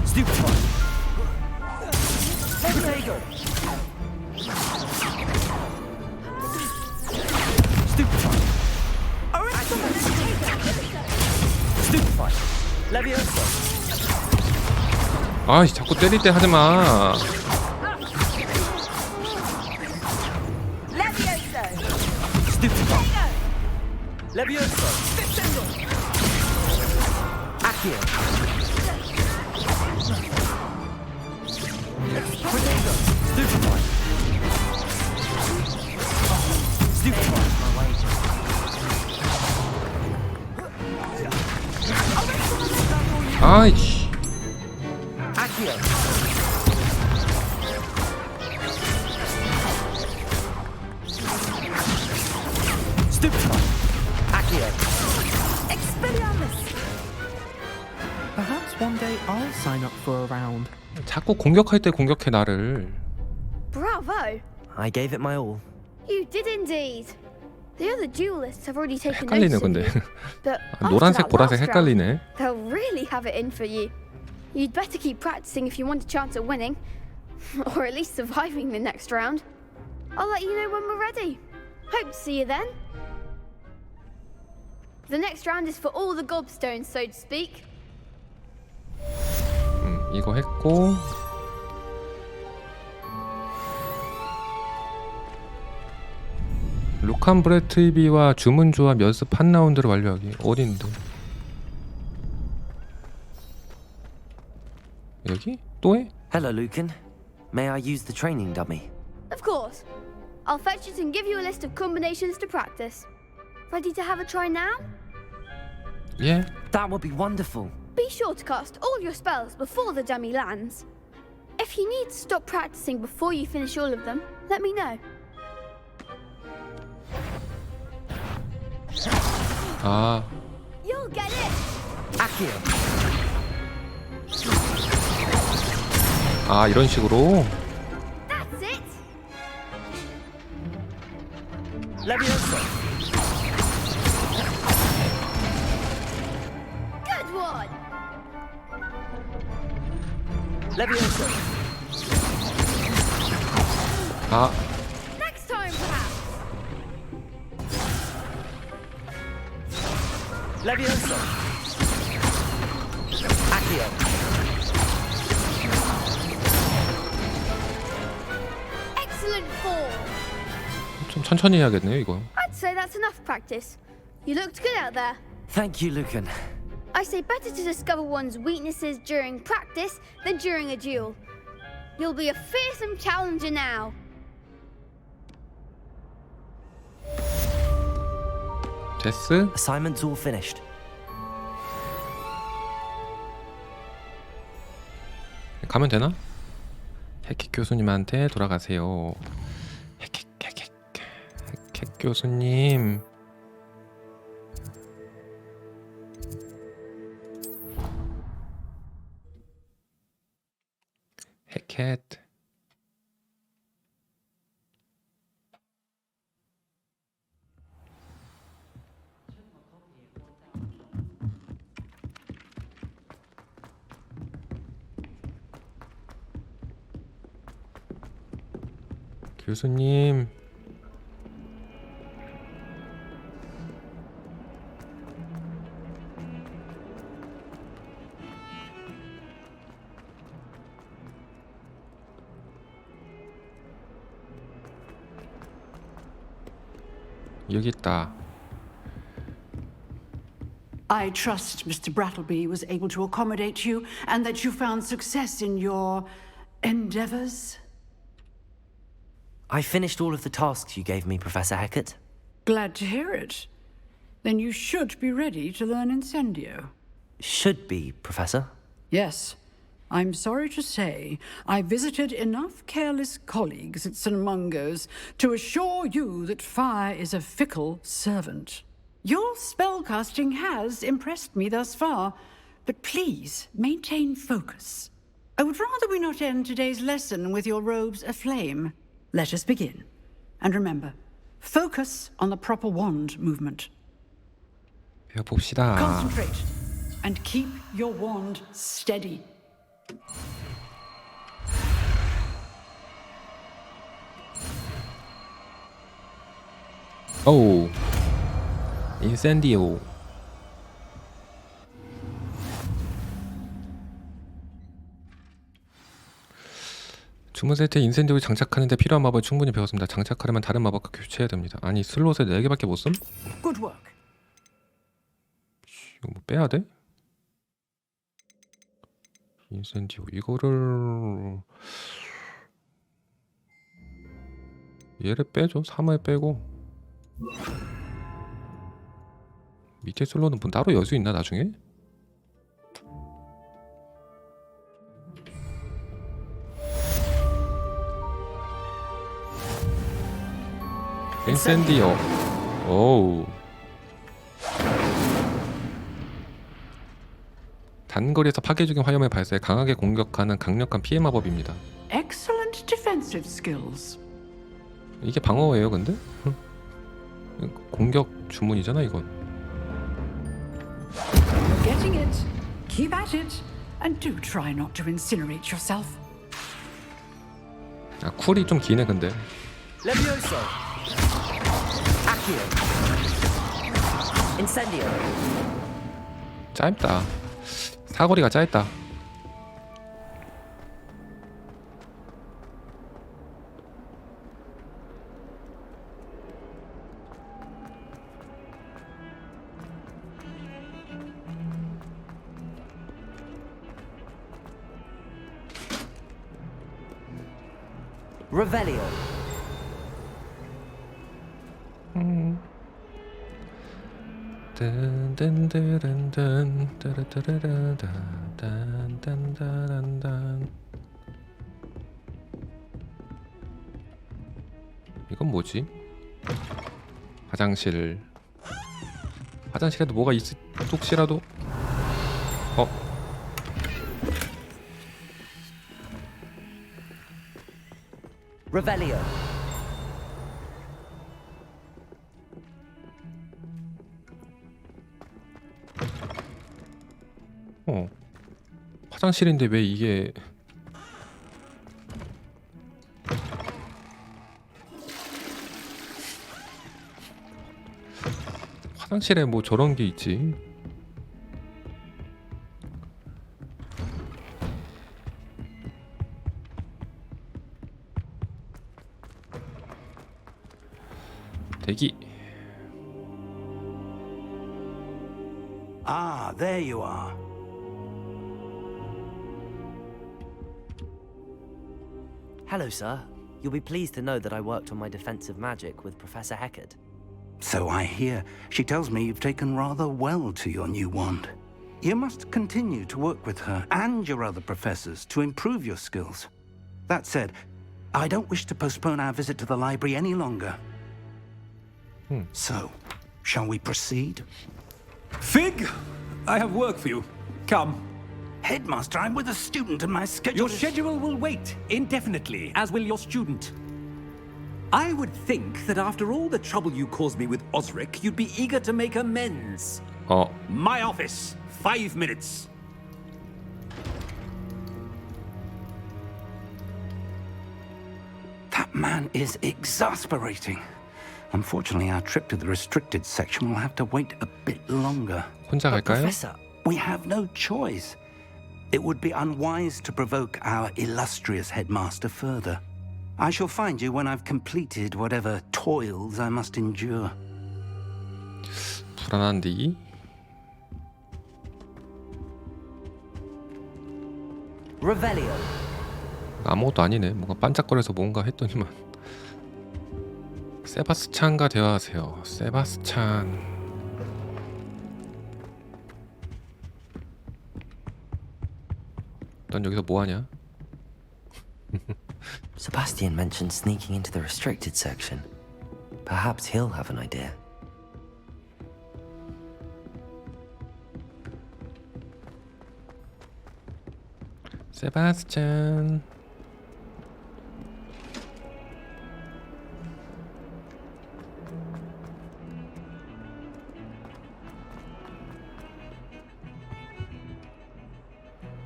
Stupefy. Protego. Stupefy. Stupefy. Levioso. 아이, 자꾸 때릴 때 하지 마. Levioso. Stupefy. Levioso. Accio. Protego. Stupefy. Stupefy. 아이씨. Accio. Stupefy. Accio. Expelliarmus. Perhaps one day I'll sign up for a round. 자꾸 공격할 때 공격해 나를. Bravo. I gave it my all. You did indeed. The other duelists have already taken 헷갈리네 notice of 근데. you. But 아, 노란색 after that 보라색 last round, 헷갈리네. they'll really have it in for you. You'd better keep practicing if you want a chance at winning. Or at least surviving the next round. I'll let you know when we're ready. Hope to see you then. The next round is for all the gobstones, so to speak. 이거 했고. 루칸 브래트리비와 주문 조합 연습 한 라운드를 완료하기. 어딘데? 여기? 또 해? Hello, Lucan. May I use the training dummy? Of course. I'll fetch it and give you a list of combinations to practice. Ready to have a try now? 예. That would be wonderful. Be sure to cast all your spells before the dummy lands. If you need to stop practicing before you finish all of them, let me know. 아, You'll get it! Accio. 아 이런 식으로. That's it! Levioso. Good one! Levioso. 아, Next time, perhaps! Levioso. Accio. Excellent form! 좀 천천히 해야겠네요 이거. I'd say that's enough practice. You looked good out there. Thank you, Lucan. I say better to discover one's weaknesses during practice than during a duel. You'll be a fearsome challenger now. 됐어? Assignment's all finished. 가면 되나? 해킥 교수님한테 돌아가세요. 해킥 교수님. 해켓. 교수님. 여기 있다. I trust Mr. Brattleby was able to accommodate you and that you found success in your endeavors. I finished all of the tasks you gave me, Professor Hackett. Glad to hear it. Then you should be ready to learn Incendio. Should be, Professor. Yes. I'm sorry to say I visited enough careless colleagues at St. Mungo's to assure you that fire is a fickle servant. Your spellcasting has impressed me thus far, but please maintain focus. I would rather we not end today's lesson with your robes aflame. Let us begin. And remember, focus on the proper wand movement. 배워봅시다. Concentrate and keep your wand steady. 오, 인센디오. 주문 세트에 인센디오를 장착하는데 필요한 마법을 충분히 배웠습니다. 장착하려면 다른 마법과 교체해야 됩니다. 아니 슬롯에 4개밖에 못 씀? Good work. 이거 뭐 빼야 돼? 인센디오 이거를 얘를 빼죠. 3을 빼고 밑에 슬롯은 뭐 따로 열 수 있나 나중에? 인센디오. 오우. 단거리에서 파괴적인 화염을 발사해 강하게 공격하는 강력한 피해 마법입니다. Excellent defensive skills. 이게 방어예요, 근데? 공격 주문이잖아, 이건. You're getting it. Keep at it. And do try not to incinerate yourself. 아, 쿨이 좀 기네, 근데. Levioso. Accio. Incendio. 짧다. 사거리가 짧다. Revelio. 이건 뭐지? 화장실. 화장실에도 뭐가 있을 혹시라도. Revelio. 화장실인데 왜 이게 화장실에 뭐 저런 게 있지? 대기. Ah, there you are. Hello, sir. You'll be pleased to know that I worked on my defensive magic with Professor Hackett. So I hear. She tells me you've taken rather well to your new wand. You must continue to work with her and your other professors to improve your skills. That said, I don't wish to postpone our visit to the library any longer. So, shall we proceed? Fig, I have work for you. Come. Headmaster, I'm with a student and my schedule Your schedule will wait indefinitely, as will your student. I would think that after all the trouble you caused me with Osric, you'd be eager to make amends. My office, 5 minutes. That man is exasperating. Unfortunately, our trip to the restricted section will have to wait a bit longer. 혼자 갈까요? Professor, we have no choice. It would be unwise to provoke our illustrious headmaster further. I shall find you when I've completed whatever toils I must endure. 불안한디. Revelio. 아무것도 아니네. 뭔가 반짝거려서 뭔가 했더니만. 세바스찬과 대화하세요. 세바스찬. 넌 여기서 뭐 하냐? Sebastian mentioned sneaking into the restricted section. Perhaps he'll have an idea. 세바스찬.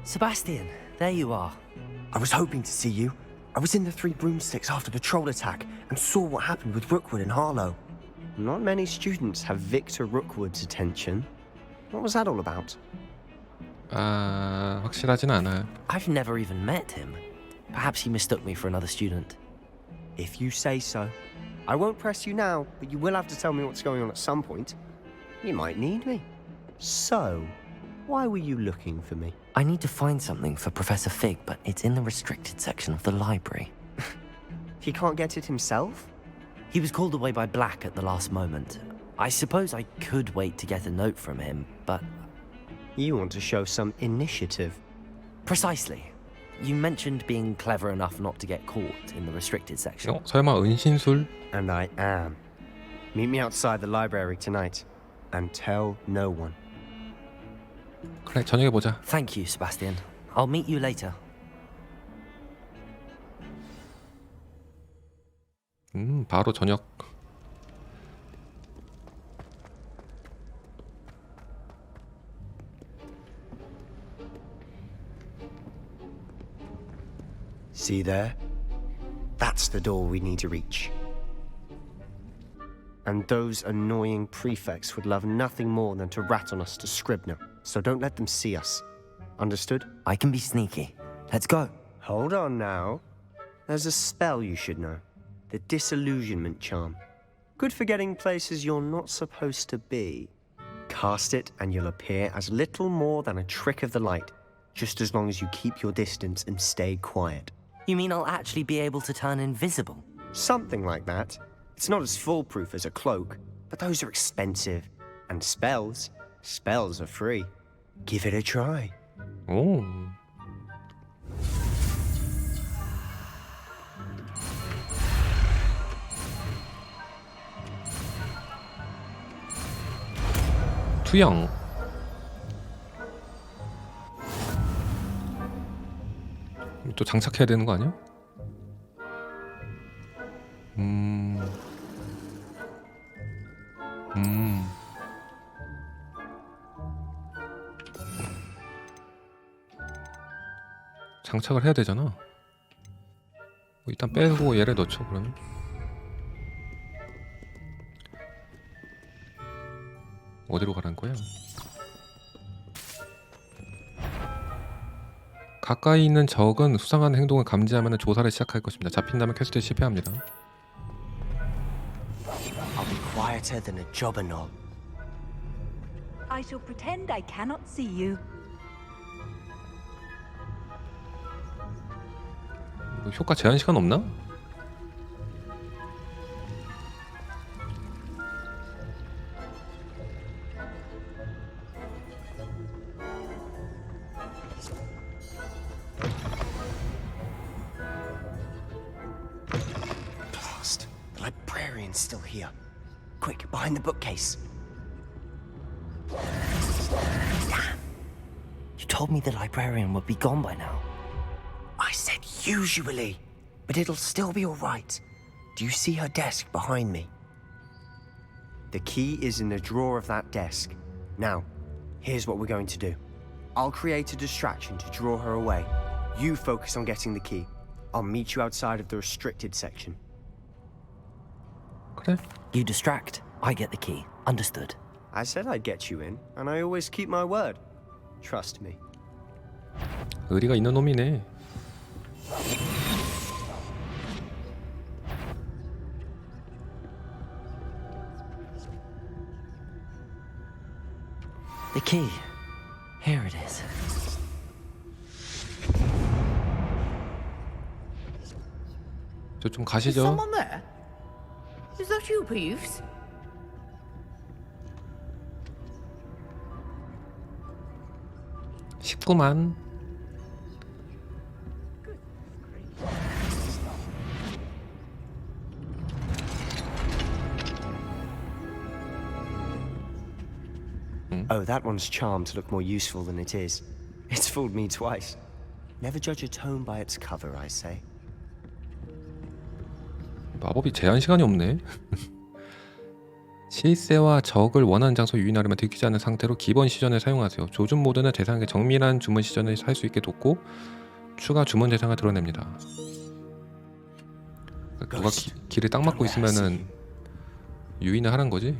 Sebastian, there you are. I was hoping to see you. I was in the Three Broomsticks after the troll attack and saw what happened with Rookwood and Harlow. Not many students have Victor Rookwood's attention. What was that all about? 확실하진 않아요. I've never even met him. Perhaps he mistook me for another student. If you say so. I won't press you now, but you will have to tell me what's going on at some point. You might need me. So, why were you looking for me? I need to find something for Professor Fig, but it's in the restricted section of the library. He can't get it himself? He was called away by Black at the last moment. I suppose I could wait to get a note from him, but... You want to show some initiative. Precisely. You mentioned being clever enough not to get caught in the restricted section. 설마 은신술? And I am. Meet me outside the library tonight. And tell no one. 그래, 저녁에 보자. Thank you, Sebastian. I'll meet you later. 바로 저녁. See there? That's the door we need to reach. And those annoying prefects would love nothing more than to rat on us to Scribner, so don't let them see us. Understood? I can be sneaky. Let's go. Hold on now. There's a spell you should know. The Disillusionment Charm. Good for getting places you're not supposed to be. Cast it and you'll appear as little more than a trick of the light, just as long as you keep your distance and stay quiet. You mean I'll actually be able to turn invisible? Something like that. It's not as foolproof as a cloak, but those are expensive. And spells are free. Give it a try. 오. 투영. 또 장착해야 되는 거 아니야? 장착을 해야 되잖아. 일단 빼고 얘를 넣죠. 그러면 어디로 가라는 거야? 가까이 있는 적은 수상한 행동을 감지하면 조사를 시작할 것입니다. 잡힌다면 퀘스트에 실패합니다. I'll be quieter than a jobberknoll. I shall pretend I cannot see you. 뭐 효과 제한 시간 없나? Blast! The librarian's still here. Quick, behind the bookcase. Damn! You told me the librarian would be gone by now. I said usually, but it'll still be all right. Do you see her desk behind me? The key is in the drawer of that desk. Now, here's what we're going to do. I'll create a distraction to draw her away. You focus on getting the key. I'll meet you outside of the restricted section. 그래. You distract, I get the key. Understood. I said I'd get you in, and I always keep my word. Trust me. 의리가 있는 놈이네. The key. Here it is. 저 좀 Is 가시죠. someone there? Is that you, Peeves? 쉽구만. Oh, that one's charmed to look more useful than it is. It's fooled me twice. Never judge a tome by its cover, I say. 마법이 제한 시간이 없네. 실세와 적을 원하는 장소 유인하려면 들키지 않는 상태로 기본 시전을 사용하세요. 조준 모드는 대상에게 정밀한 주문 시전을 할 수 있게 돕고 추가 주문 대상을 드러냅니다. 누가 길을 딱 막고 있으면은 유인을 하는 거지.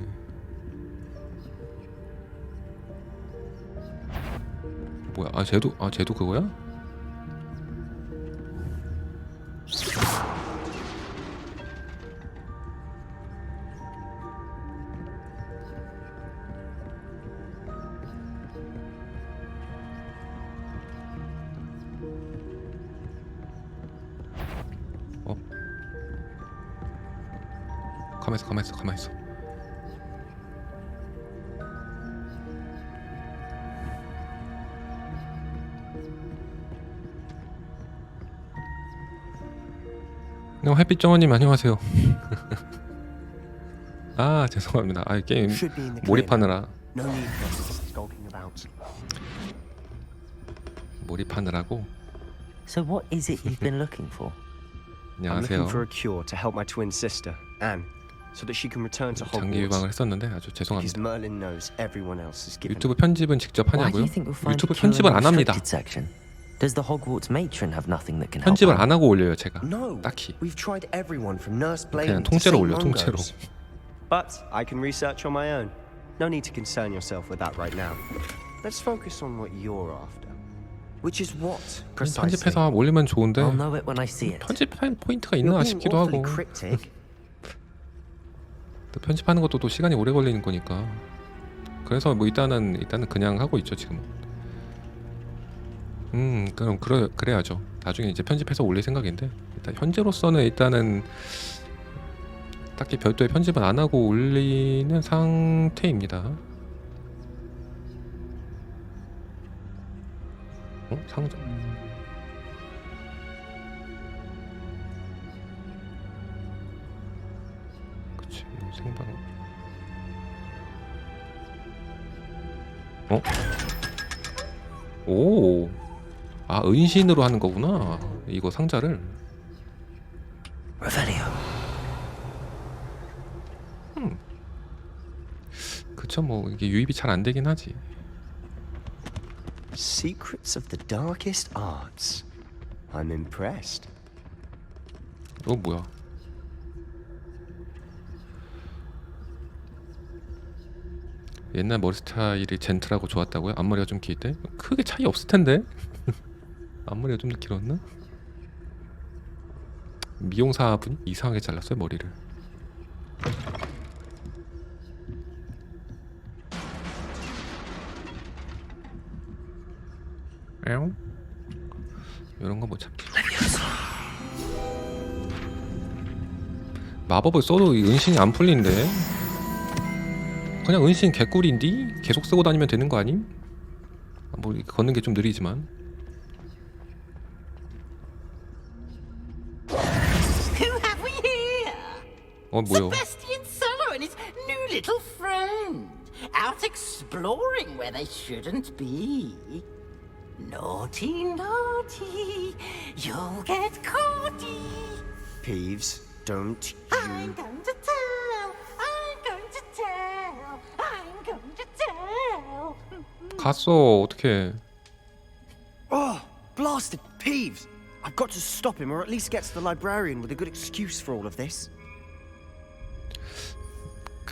뭐야? 쟤도 그거야? 가만있어. 햇빛정원님 안녕하세요. 아 죄송합니다. 아 게임 몰입하느라고 So what is it you've been looking for? I'm 안녕하세요. looking for a cure to help my twin sister, Anne, so that she can return to 장기 Hogwarts. 유방을 했었는데 아주 Because 죄송합니다. Merlin knows everyone else is given. 유튜브 편집은 직접 Why do 하냐고요? you think we'll find 유튜브 a cure in 편집을 the 안 합니다. restricted section? Does the Hogwarts matron have nothing that can help? 편집을 안 하고 올려요 제가. No, 딱히 we've tried everyone from Nurse 그냥 Blaine to 통째로 Saint 올려 통째로. Mungo's. But I can research on my own. No need to concern yourself with that right now. Let's focus on what you're after. Which is what, precisely? 편집해서 올리면 좋은데 I'll know it when I see it. 편집할 포인트가 You're 있나 being 싶기도 awfully 하고 cryptic. 또 편집하는 것도 또 시간이 오래 걸리는 거니까 그래서 뭐 일단은 그냥 하고 있죠 지금. 그럼 그래야죠. 나중에 이제 편집해서 올릴 생각인데 일단 현재로서는 일단은 딱히 별도의 편집은 안 하고 올리는 상태입니다. 상점. 그치 생방. 오. 아 은신으로 하는 거구나. 이거 상자를. 그쵸 뭐 이게 유입이 잘 안 되긴 하지. Secrets of the darkest arts. I'm impressed. 뭐야? 옛날 머리 스타일이 젠틀하고 좋았다고요? 앞머리가 좀 길 때? 크게 차이 없을 텐데. 앞머리가 좀 더 길었나? 미용사분이 이상하게 잘랐어요 머리를. 이런 거 못 참지. 마법을 써도 은신이 안 풀린대. 그냥 은신 개꿀인디? 계속 쓰고 다니면 되는 거 아님? 뭐 걷는 게 좀 느리지만. Who have we here? 뭐요? Sebastian Solo and his new little friend. Out exploring where they shouldn't be. Naughty, naughty, you'll get caughty. Peeves, don't you... I'm going to tell, I'm going to tell, I'm going to tell. 갔어 어떡해. Oh, blasted Peeves! I've got to stop him, or at least get to the librarian with a good excuse for all of this.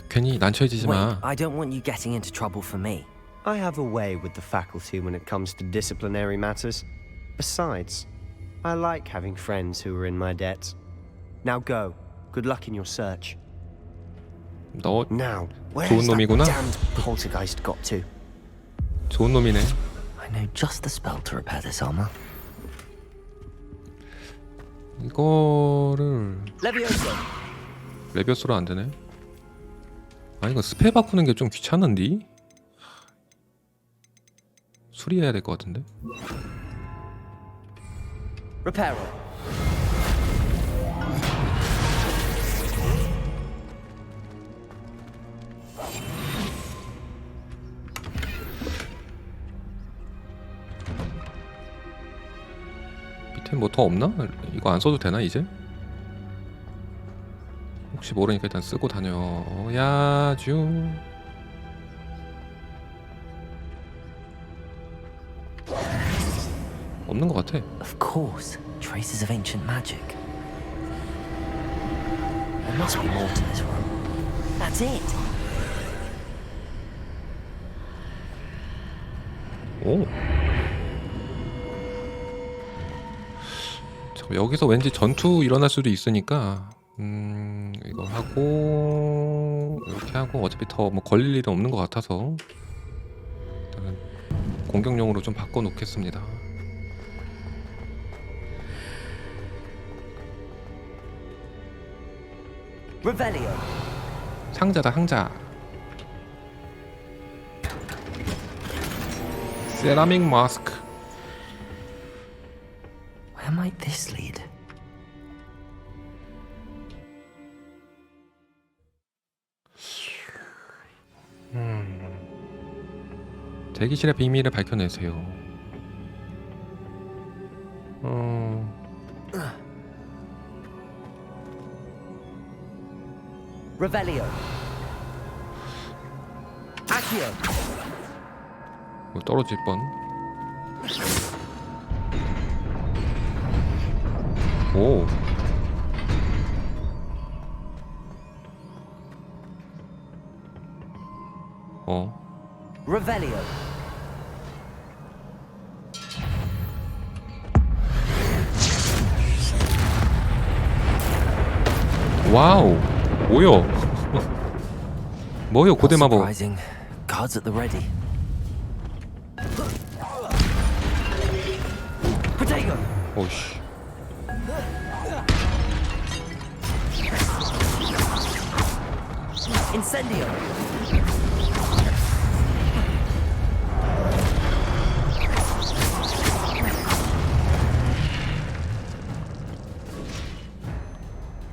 괜히 난처해지지 Wait, 마. I don't want you getting into trouble for me. I have a way with the faculty when it comes to disciplinary matters. Besides, I like having friends who are in my debt. Now go. Good luck in your search. 너 Now, 좋은 where's that 놈이구나. damned poltergeist got to? 좋은 놈이네. I know just the spell to repair this armor. 이거를 레비오스로 안 되네. 아니 이거 스펠 바꾸는 게 좀 귀찮은디? 수리해야 될 것 같은데. Repair. 밑에 뭐 더 없나? 이거 안 써도 되나 이제? 혹시 모르니까 일단 쓰고 다녀야죠. 없는 것 같아. Of course, traces of ancient magic. There must be more to this room. That's it. 오. 잠깐 여기서 왠지 전투 일어날 수도 있으니까 이거 하고 이렇게 하고 어차피 더 뭐 걸릴 일은 없는 것 같아서 일단은 공격용으로 좀 바꿔 놓겠습니다. 상자다 상자. 세라믹 마스크. Where might this lead? 대기실의 비밀을 밝혀내세요. Revelio. Accio. 뭐 떨어질 뻔. 오. Revelio. 와우. 뭐요? 뭐요 고대 마법. Surprising. Guards at the ready. Potato. 오씨. Incendio.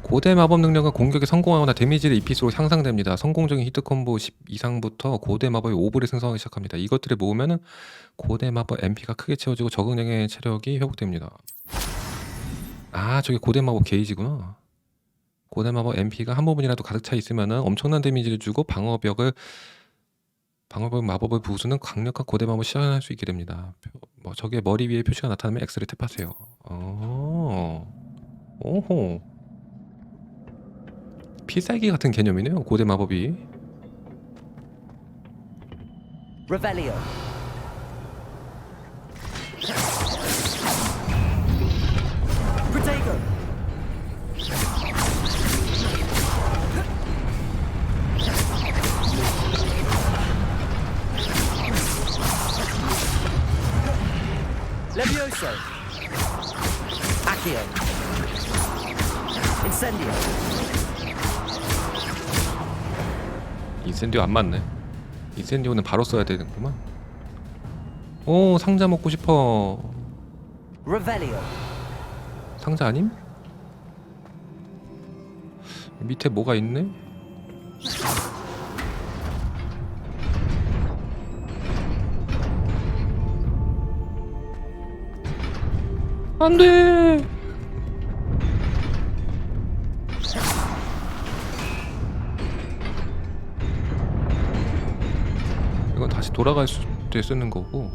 고대 마법 능력은 공격에 성공하거나 데미지를 입힐수록 향상됩니다. 성공적인 히트 콤보 10 이상부터 고대 마법의 5불이 생성하기 시작합니다. 이것들을 모으면 고대 마법 MP가 크게 채워지고 적응량의 체력이 회복됩니다. 아, 저게 고대 마법 게이지구나. 고대 마법 MP가 한 부분이라도 가득 차 있으면 엄청난 데미지를 주고 방어벽 마법을 부수는 강력한 고대 마법을 시연할 수 있게 됩니다. 적의 머리 위에 표시가 나타나면 X를 탭하세요. 오호. 필살기 같은 개념이네요. 고대 마법이. Revelio. Protego. Levioso. Accio. Incendio. 인센디오 안 맞네. 인센디오는 바로 써야 되는구만. 오, 상자 먹고 싶어. Revelio. 상자 아님? 밑에 뭐가 있네? 안 돼. 이건 다시 돌아갈 때 쓰는 거고.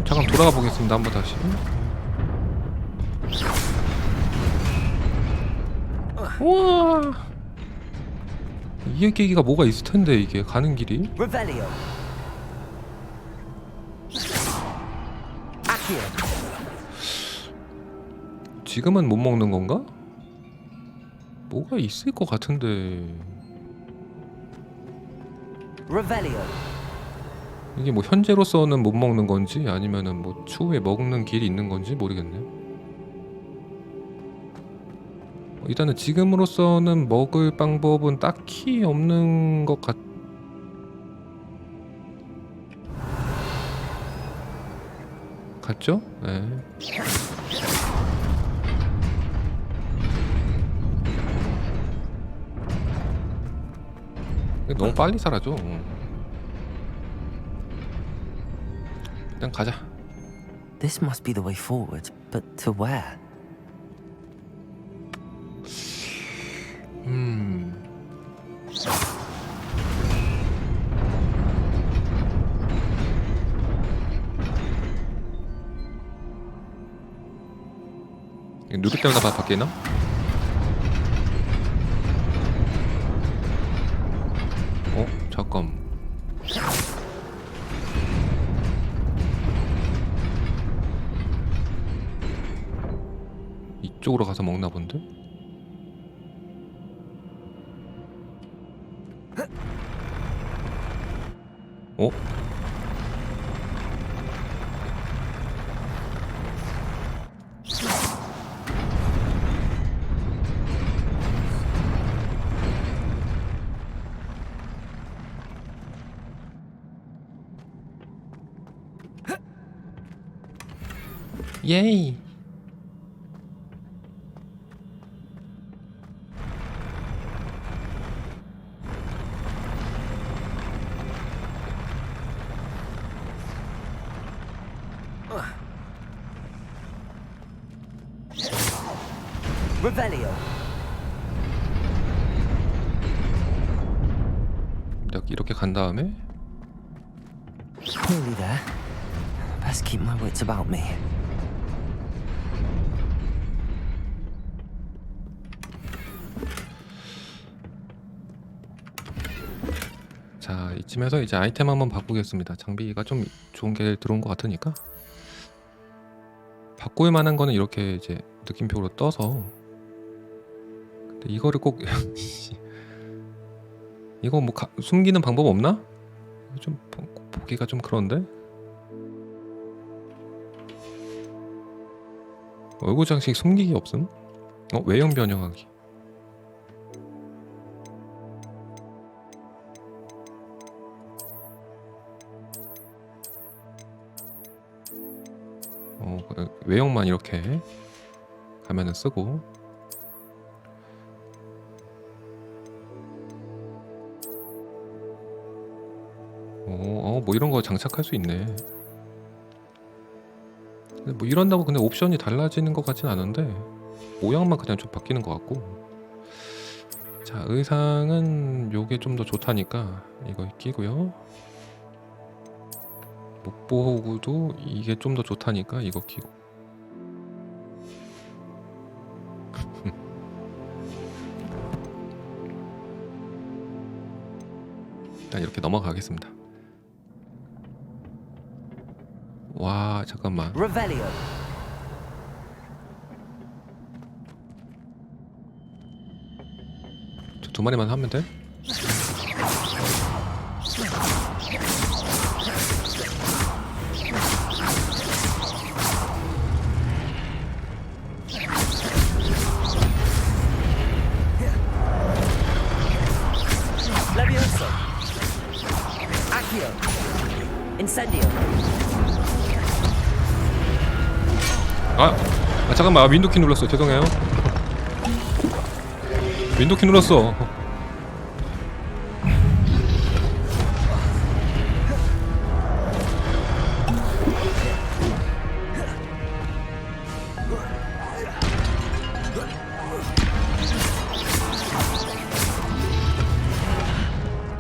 잠깐 돌아가 보겠습니다. 한번 다시. 우와. 이해 계기가 뭐가 있을 텐데 이게 가는 길이. Revelio. Accio. 지금은 못 먹는 건가? 뭐가 있을 것 같은데. Revelio. 이게 뭐 현재로서는 못 먹는 건지 아니면은 뭐 추후에 먹는 길이 있는 건지 모르겠네. 일단은 지금으로서는 먹을 방법은 딱히 없는 것 같죠? 네. 너무 빨리 사라져. 일단 가자. This must be the way forward, but to where? 누를 때마다 바뀌나? 잠깐. 이쪽으로 가서 먹나 본데? 예이. Revelio. 이렇게 간 다음에 Nearly there. Best keep my wits about me. 자, 이쯤에서 이제 아이템 한번 바꾸겠습니다. 장비가 좀 좋은 게 들어온 것 같으니까 바꿀 만한 거는 이렇게 이제 느낌표로 떠서. 근데 이거를 꼭 이거 뭐 숨기는 방법 없나? 좀 보기가 좀 그런데. 얼굴 장식 숨기기 없음? 외형 변형하기. 외형만 이렇게 가면은 쓰고. 뭐 이런 거 장착할 수 있네. 근데 뭐 이런다고 근데 옵션이 달라지는 것 같진 않은데 모양만 그냥 좀 바뀌는 것 같고. 자, 의상은 요게 좀 더 좋다니까 이거 끼고요. 목보호구도 이게 좀 더 좋다니까 이거 끼고. 일단 이렇게 넘어가겠습니다. 와, 잠깐만. Revelio. 저 두 마리만 하면 돼? Levioso. Accio. Incendio. 잠깐만. 윈도키 눌렀어. 죄송해요. 윈도키 눌렀어.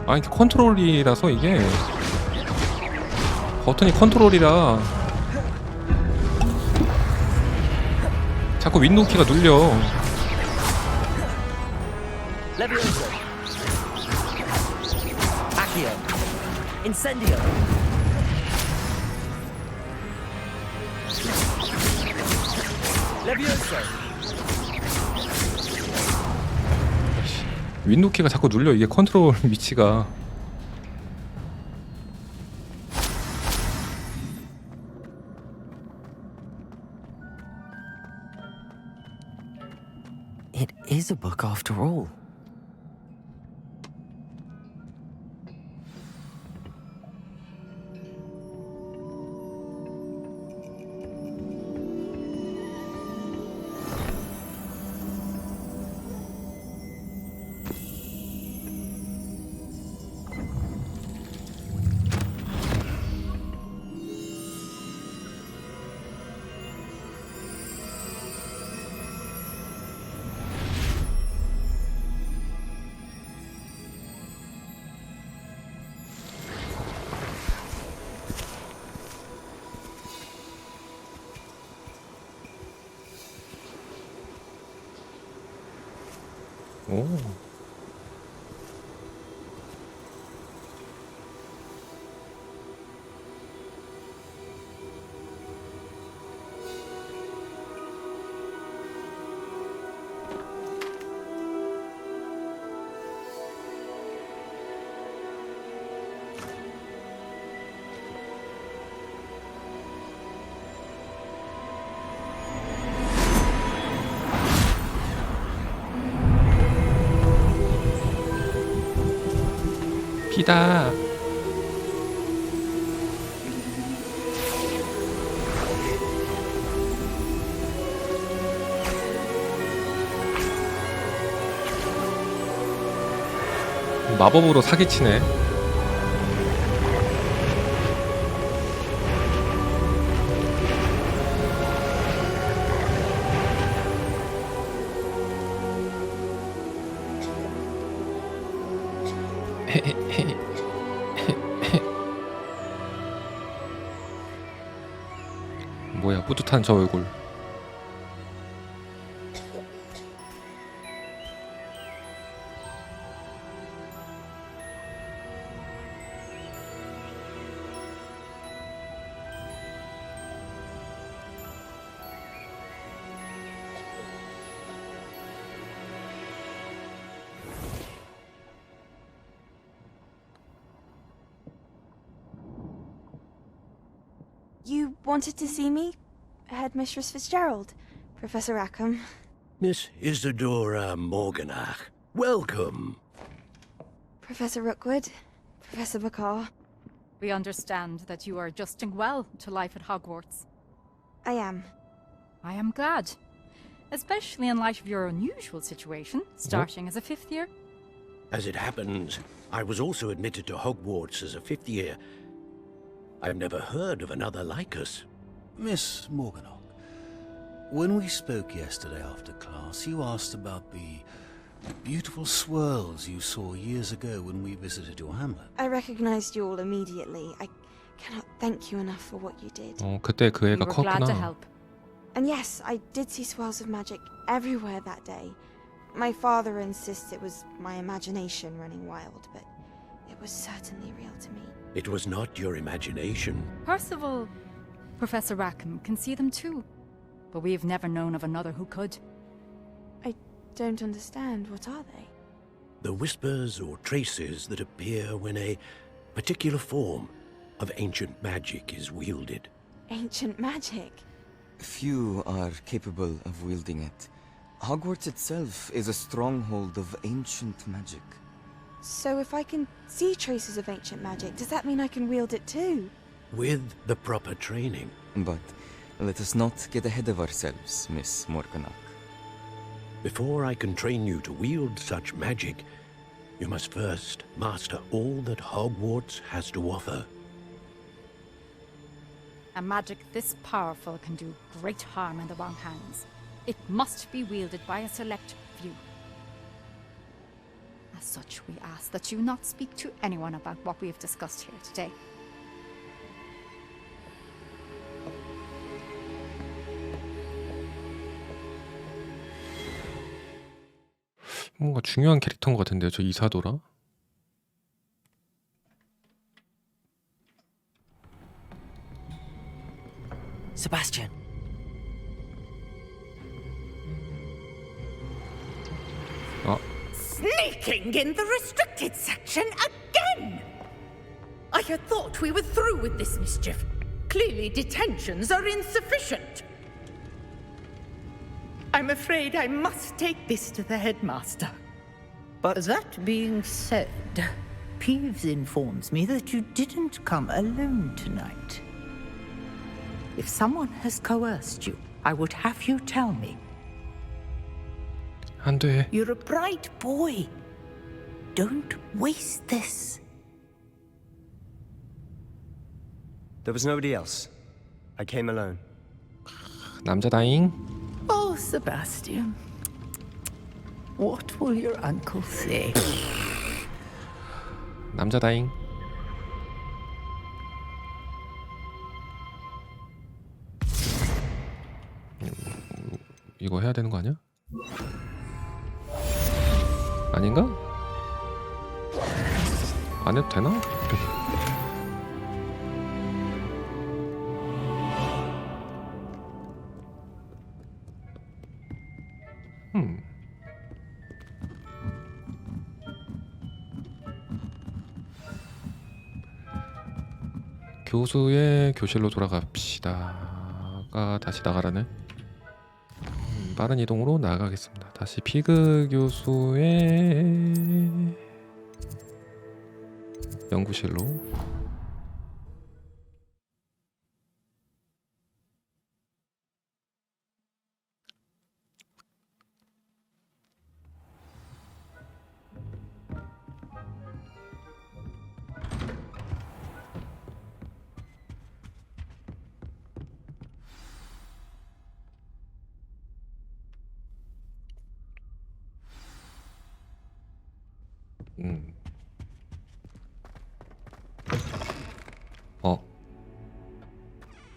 아니, 컨트롤이라서 이게 버튼이 컨트롤이라 자꾸 윈도우 키가 눌려. Levioso. Accio. Incendio. Levioso. 윈도우 키가 자꾸 눌려. 이게 컨트롤 위치가. is a book after all. 오. 피다. 마법으로 사기치네. 뭐야, 뿌듯한 저 얼굴. You wanted to see me? Headmistress Fitzgerald, Professor Rackham. Miss Isadora Morganach, welcome. Professor Rookwood, Professor Bakar. We understand that you are adjusting well to life at Hogwarts. I am. I am glad. Especially in light of your unusual situation, starting as a 5th year. As it happens, I was also admitted to Hogwarts as a 5th year. I've never heard of another like us. Miss Morganach, when we spoke yesterday after class, you asked about the beautiful swirls you saw years ago when we visited your hamlet. I recognized you all immediately. I cannot thank you enough for what you did. 그때 그 애가 We were glad to 컸구나. help. And yes, I did see swirls of magic everywhere that day. My father insists it was my imagination running wild, but it was certainly real to me. It was not your imagination. Percival, Professor Rackham can see them too. But we've never known of another who could. I don't understand. What are they? The whispers or traces that appear when a particular form of ancient magic is wielded. Ancient magic? Few are capable of wielding it. Hogwarts itself is a stronghold of ancient magic. So if I can see traces of ancient magic, does that mean I can wield it too? With the proper training. But let us not get ahead of ourselves, Miss Morganach. Before I can train you to wield such magic, you must first master all that Hogwarts has to offer. A magic this powerful can do great harm in the wrong hands. It must be wielded by a select few. As such, we ask that you not speak to anyone about what we have discussed here today. 뭔가 중요한 캐릭터인 것 같은데요, 저 이사도라? Sebastian. Sneaking in the restricted section again! I had thought we were through with this mischief. Clearly detentions are insufficient. I'm afraid I must take this to the headmaster. But that being said, Peeves informs me that you didn't come alone tonight. If someone has coerced you, I would have you tell me. 안 돼. You're a bright boy. Don't waste this. There was nobody else. I came alone. 남자다잉. Oh, Sebastian. What will your uncle say? 남자다잉. 이거 해야 되는 거 아니야? 아닌가? 안 해도 되나? 교수의 교실로 돌아갑시다가 다시 나가라네. 빠른 이동으로 나가겠습니다. 다시 피그 교수의 연구실로.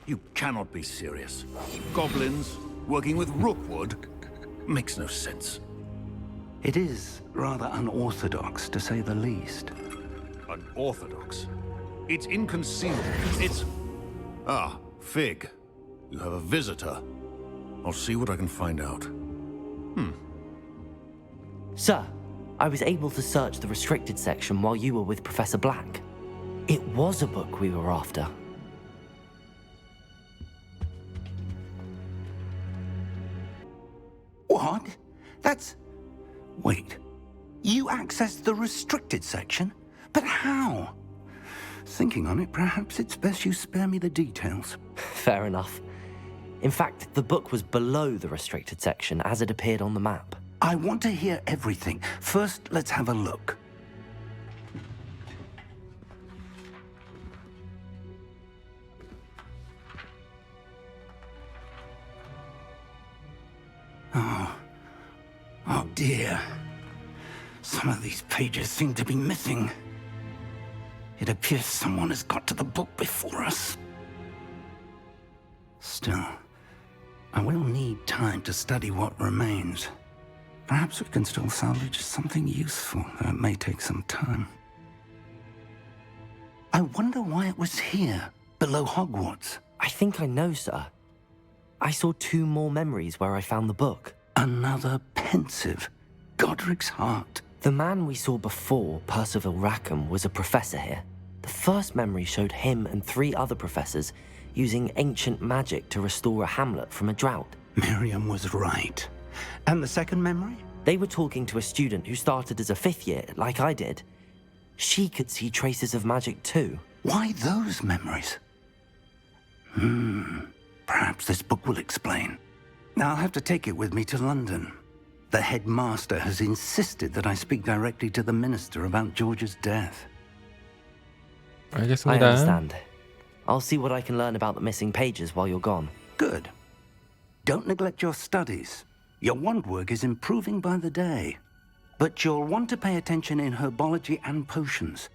You cannot be serious. Goblins working with rookwood makes no sense. It is rather unorthodox, to say the least. Unorthodox? It's inconceivable. It's... Ah, Fig. You have a visitor. I'll see what I can find out. Sir, I was able to search the restricted section while you were with Professor Black. It was a book we were after. What? That's... Wait. You accessed the restricted section? But how? Thinking on it, perhaps it's best you spare me the details. Fair enough. In fact, the book was below the restricted section as it appeared on the map. I want to hear everything. First, let's have a look. Oh dear. Some of these pages seem to be missing. It appears someone has got to the book before us. Still, I will need time to study what remains. Perhaps we can still salvage something useful, though it may take some time. I wonder why it was here, below Hogwarts. I think I know, sir. I saw 2 more memories where I found the book. Another pensive. Godric's heart. The man we saw before, Percival Rackham, was a professor here. The first memory showed him and 3 other professors using ancient magic to restore a hamlet from a drought. Miriam was right. And the second memory? They were talking to a student who started as a 5th year, like I did. She could see traces of magic too. Why those memories? Perhaps this book will explain. I'll have to take it with me to London. The headmaster has insisted that I speak directly to the minister about George's death. 알겠습니다. I understand. I'll see what I can learn about the missing pages while you're gone. Good. Don't neglect your studies. Your wand work is improving by the day. But you'll want to pay attention in herbology and potions.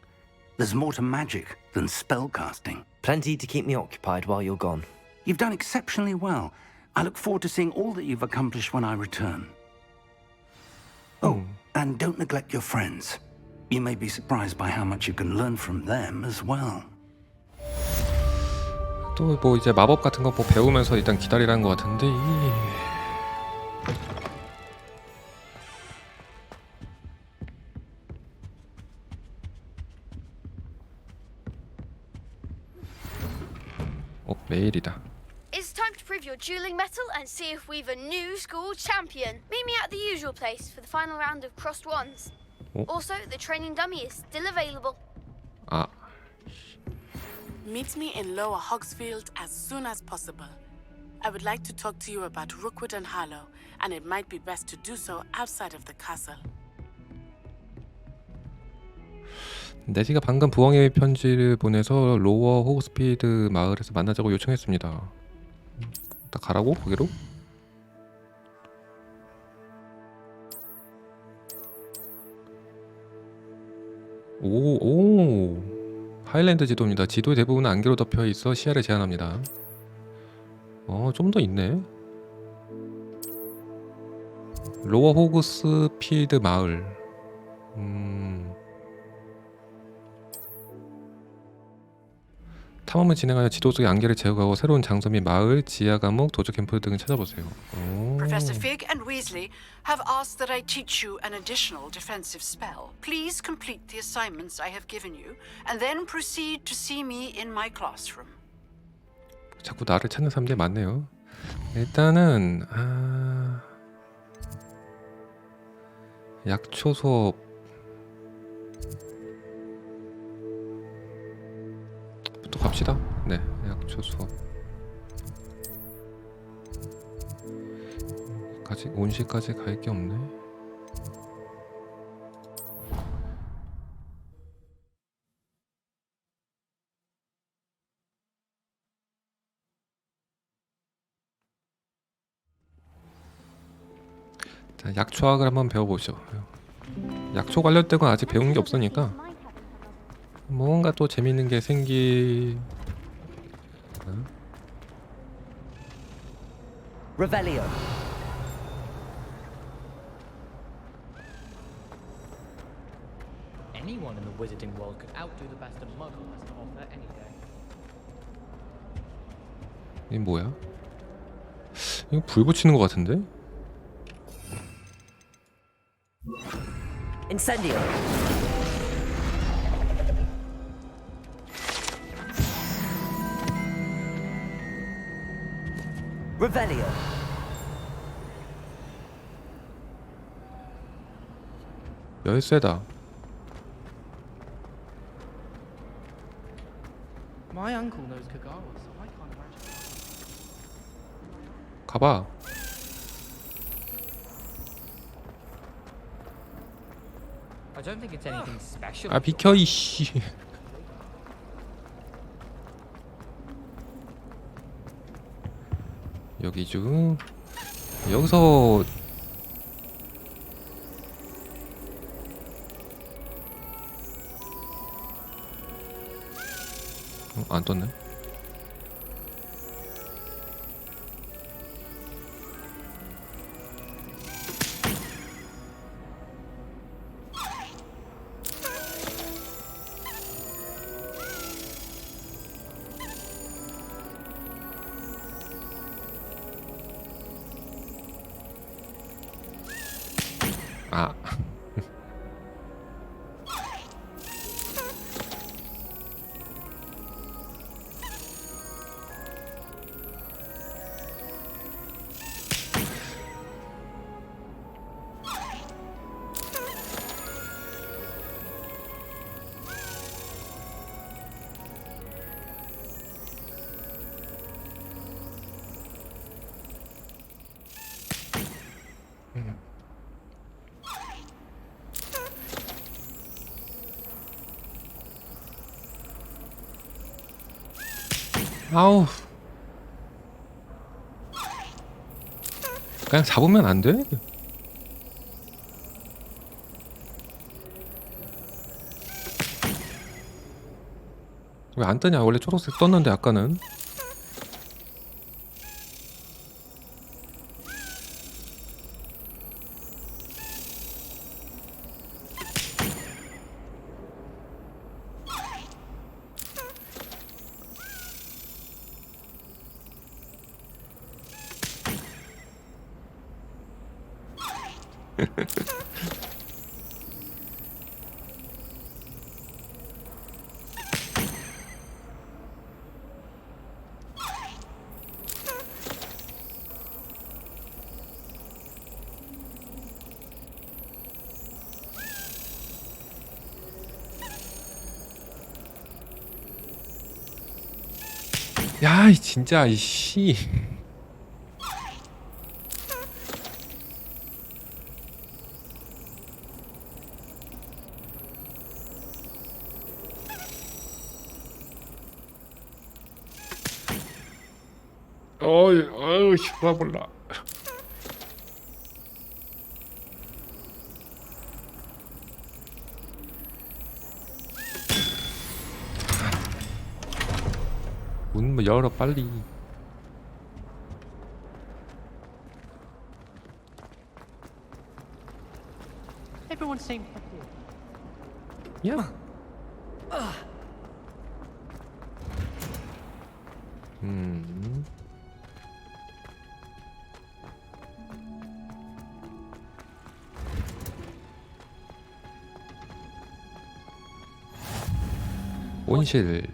There's more to magic than spellcasting. Plenty to keep me occupied while you're gone. You've done exceptionally well. I look forward to seeing all that you've accomplished when I return. Oh, and don't neglect your friends. You may be surprised by how much you can learn from them as well. 또 뭐 이제 마법 같은 거 뭐 배우면서 일단 기다리라는 것 같은데. 메일이다. It's time to prove your dueling mettle and see if we've a new school champion. Meet me at the usual place for the final round of crossed wands. Also, the training dummy is still available. 아, Meet me in Lower Hogsfield as soon as possible. I would like to talk to you about Rookwood and Harlow, and it might be best to do so outside of the castle. 네시가 방금 부엉이 편지를 보내서 로워 호그스피드 마을에서 만나자고 요청했습니다. 딱 가라고? 거기로? 오, 하일랜드 지도입니다. 지도의 대부분은 안개로 덮여 있어 시야를 제한합니다. 좀 더 있네. 로워 호그스피드 마을. 탐험을 진행하여 지도 속의 안개를 제거하고 새로운 장소 및 마을, 지하 감옥, 도적 캠프 등을 찾아보세요. Professor Fig and Weasley have asked that I teach you an additional defensive spell. Please complete the assignments I have given you, and then proceed to see me in my classroom. 자꾸 나를 찾는 사람들이 많네요. 일단은 약초 수업 부터 갑시다. 네, 약초 수업. 까지 온실까지 갈 게 없네. 자, 약초학을 한번 배워보죠. 약초 관련된 건 아직 배운 게 없으니까 뭔가 또 재밌는 게 Revelio. Anyone in the wizarding world could outdo the best a muggle has to offer any day. 이게 뭐야? 이거 불 붙이는 것 같은데? Incendio. Revelio. 열쇠다. My uncle knows Kagawa, so I can't imagine. 가봐. I don't think it's anything special. 아 비켜 이씨. 여기죠. 여기서 안 떴네. 아. 아우. 그냥 잡으면 안 돼? 왜 안 뜨냐? 원래 초록색 떴는데 아까는. 야, 진짜 이씨. 어휴, 휴가 몰라. 문 열어 빨리. Everyone seemed happy. Yeah. 온실.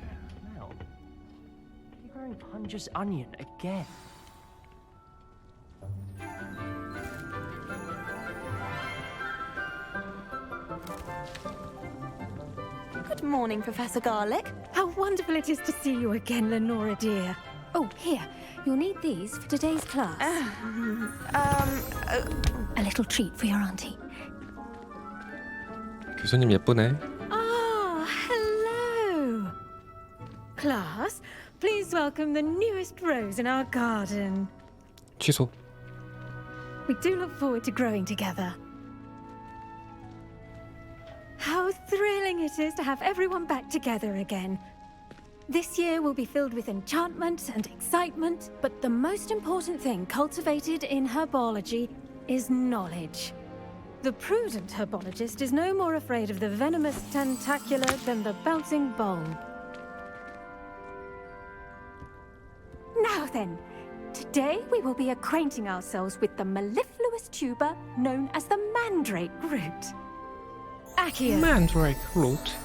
You're growing Punja's onion again. Good morning, Professor Garlic. How wonderful it is to see you again, Lenora dear. Oh, here. You'll need these for today's class. A little treat for your auntie. 교수님 예쁘네. Ah, hello. Class, please welcome the newest rose in our garden. 취소. We do look forward to growing together. How thrilling it is to have everyone back together again. This year will be filled with enchantment and excitement, but the most important thing cultivated in herbology is knowledge. The prudent herbologist is no more afraid of the venomous tentacula than the bouncing bulb. Now then, today we will be acquainting ourselves with the mellifluous tuber known as the mandrake root. Accio. Mandrake root.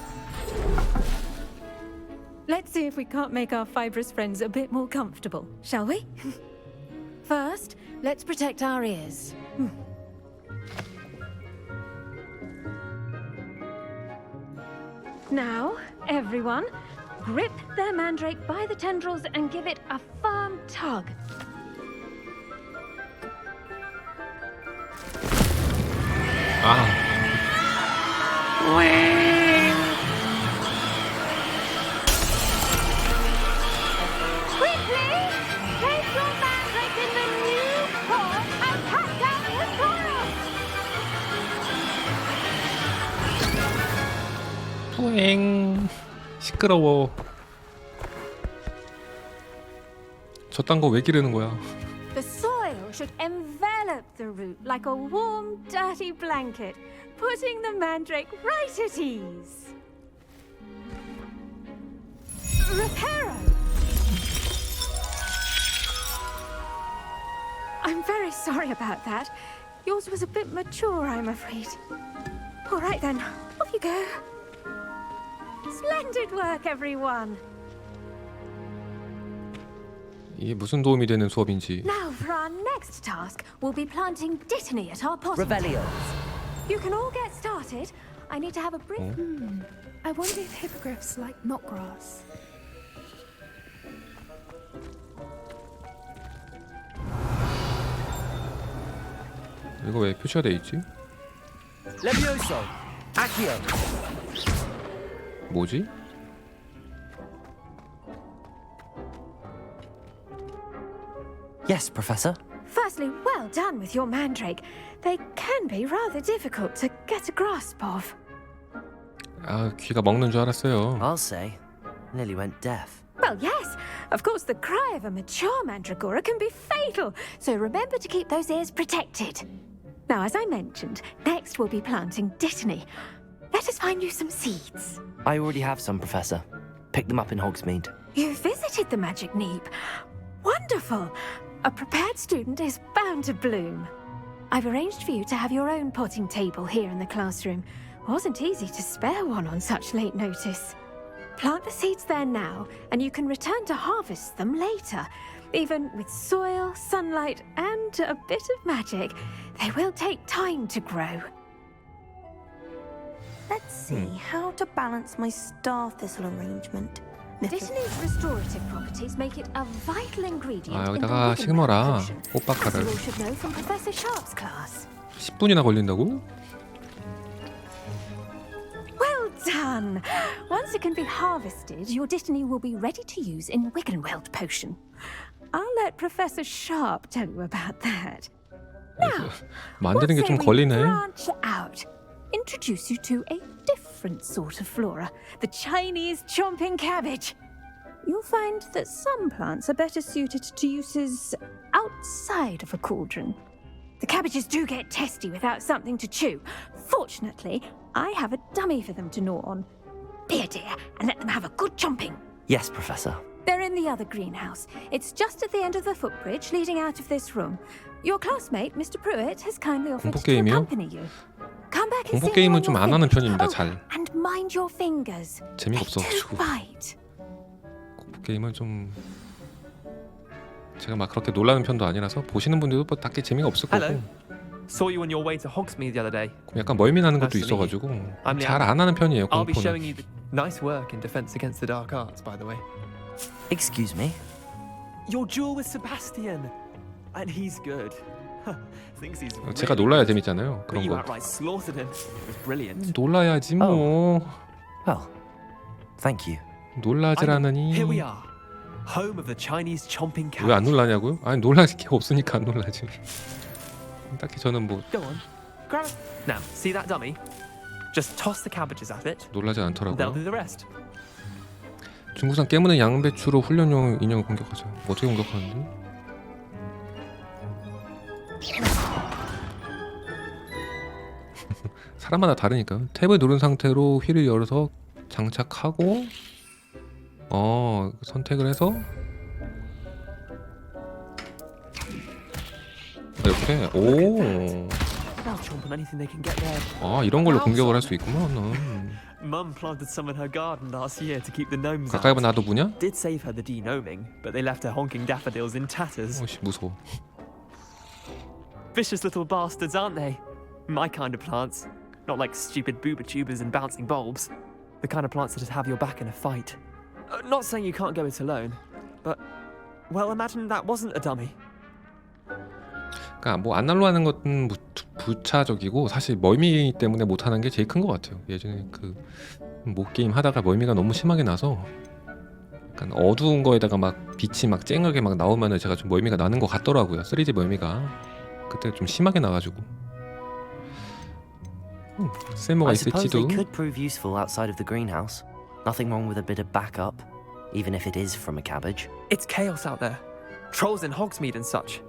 Let's see if we can't make our fibrous friends a bit more comfortable, shall we? First, let's protect our ears. Now, everyone, grip their mandrake by the tendrils and give it a firm tug. Quickly, place your mandrake in the new pot and cut down the soil. 뿌잉. 시끄러워. 저딴 거 왜 기르는 거야? The soil should envelop the root like a warm, dirty blanket, putting the mandrake right at ease. Reparo! I'm very sorry about that. Yours was a bit mature, I'm afraid. All right then, off you go. Splendid work, everyone. 이게 무슨 도움이 되는 수업인지. Now for our next task, we'll be planting dittany at our potting Revelio. tables. You can all get started. I need to have a brief... I wonder if hippogriffs like knotgrass. 이거 왜 표시가 돼 있지? Levioso. Accio. 뭐지? Yes, Professor. Firstly, well done with your mandrake. They can be rather difficult to get a grasp of. 아, 귀가 먹는 줄 알았어요. I'll say. Nearly went deaf. Well, yes. Of course, the cry of a mature mandragora can be fatal, so remember to keep those ears protected. Now, as I mentioned, next we'll be planting dittany. Let us find you some seeds. I already have some, Professor. Picked them up in Hogsmeade. You visited the Magic Neep. Wonderful. A prepared student is bound to bloom. I've arranged for you to have your own potting table here in the classroom. Wasn't easy to spare one on such late notice. Plant the seeds there now, and you can return to harvest them later. Even with soil, sunlight, and a bit of magic, they will take time to grow. Let's see how to balance my star thistle arrangement. Disney's restorative properties make it a vital ingredient 아, in the 여기다가 wooden 식어라. potion. 호박카를. As you all should know from Professor Sharp's class. 10분이나 걸린다고? Well done! Once it can be harvested, your Disney will be ready to use in Wiggenweld potion. I'll let Professor Sharp tell you about that. 만드는 게 좀 걸리네. Branch out. Introduce you to a different sort of flora, the Chinese chomping cabbage. You'll find that some plants are better suited to uses outside of a cauldron. The cabbages do get testy without something to chew. Fortunately, I have a dummy for them to gnaw on. Be a dear and let them have a good chomping. Yes, Professor. They're in the other greenhouse. It's just at the end of the footbridge leading out of this room. Your classmate, Mr. Pruitt, has kindly offered to accompany you. Come back and 공포 see 게임은 me 좀 on 안 your 하는 fingers. 편입니다. 잘. And mind your fingers. 재미가 없어가지고. Bite. 공포 게임은 좀 제가 막 그렇게 놀라는 편도 아니라서 보시는 분들도 뭐 딱히 재미가 없을 거고. Hello. Saw you on your way to Hogsmeade the other day. 약간 멀미나는 것도 Nice to meet 있어가지고 I'm 잘 안 하는 편이에요. I'll be showing 공포는. you the nice work in Defense Against the Dark Arts, by the way. Excuse me? Your duel with Sebastian, and he's good. Thinks he's 제가 놀라야 재밌잖아요. 그런 you 거. outright slaughtered him. It was brilliant. 놀라야지 뭐. Well, thank you. 놀라지라느니. Here we are, home of the Chinese chomping 왜 안 cabbage. 놀라냐고요? 아니 놀랄 게 없으니까 안 놀라지. 딱히 저는 뭐 Go on, grab it. Now, see that dummy? Just toss the cabbages at it. 놀라지 They'll 않더라고요. do the rest. 중국산 깨무는 양배추로 훈련용 인형을 공격하죠. 어떻게 공격하는데? 사람마다 다르니까요. 탭을 누른 상태로 휠을 열어서 장착하고 선택을 해서 이렇게 오. They'll chomp on anything they can get there. 아 이런 걸로 공격을 할 수 있구만. Mum planted some in her garden last year to keep the gnomes 가까이 out. 봐 놔둬보냐? Did save her the de-gnoming, but they left her honking daffodils in tatters. 어씨 무서워. Vicious little bastards, aren't they? My kind of plants. Not like stupid booba tubers and bouncing bulbs. The kind of plants that just have your back in a fight. Not saying you can't go it alone, but well, imagine that wasn't a dummy. 그러니까 뭐 아날로 하는 것은 부차적이고 사실 멀미 때문에 못 하는 게 제일 큰 것 같아요. 예전에 그 뭐 게임 하다가 멀미가 너무 심하게 나서 약간 어두운 거에다가 막 빛이 막 쨍하게 막 나오면은 제가 좀 멀미가 나는 것 같더라고요. 3D 멀미가 그때 좀 심하게 나가지고 쓸모가 I suppose 있을지도. they could prove useful outside of the greenhouse. Nothing wrong with a bit of backup, even if it is from a cabbage. It's chaos out there. Trolls in Hogsmeade and such.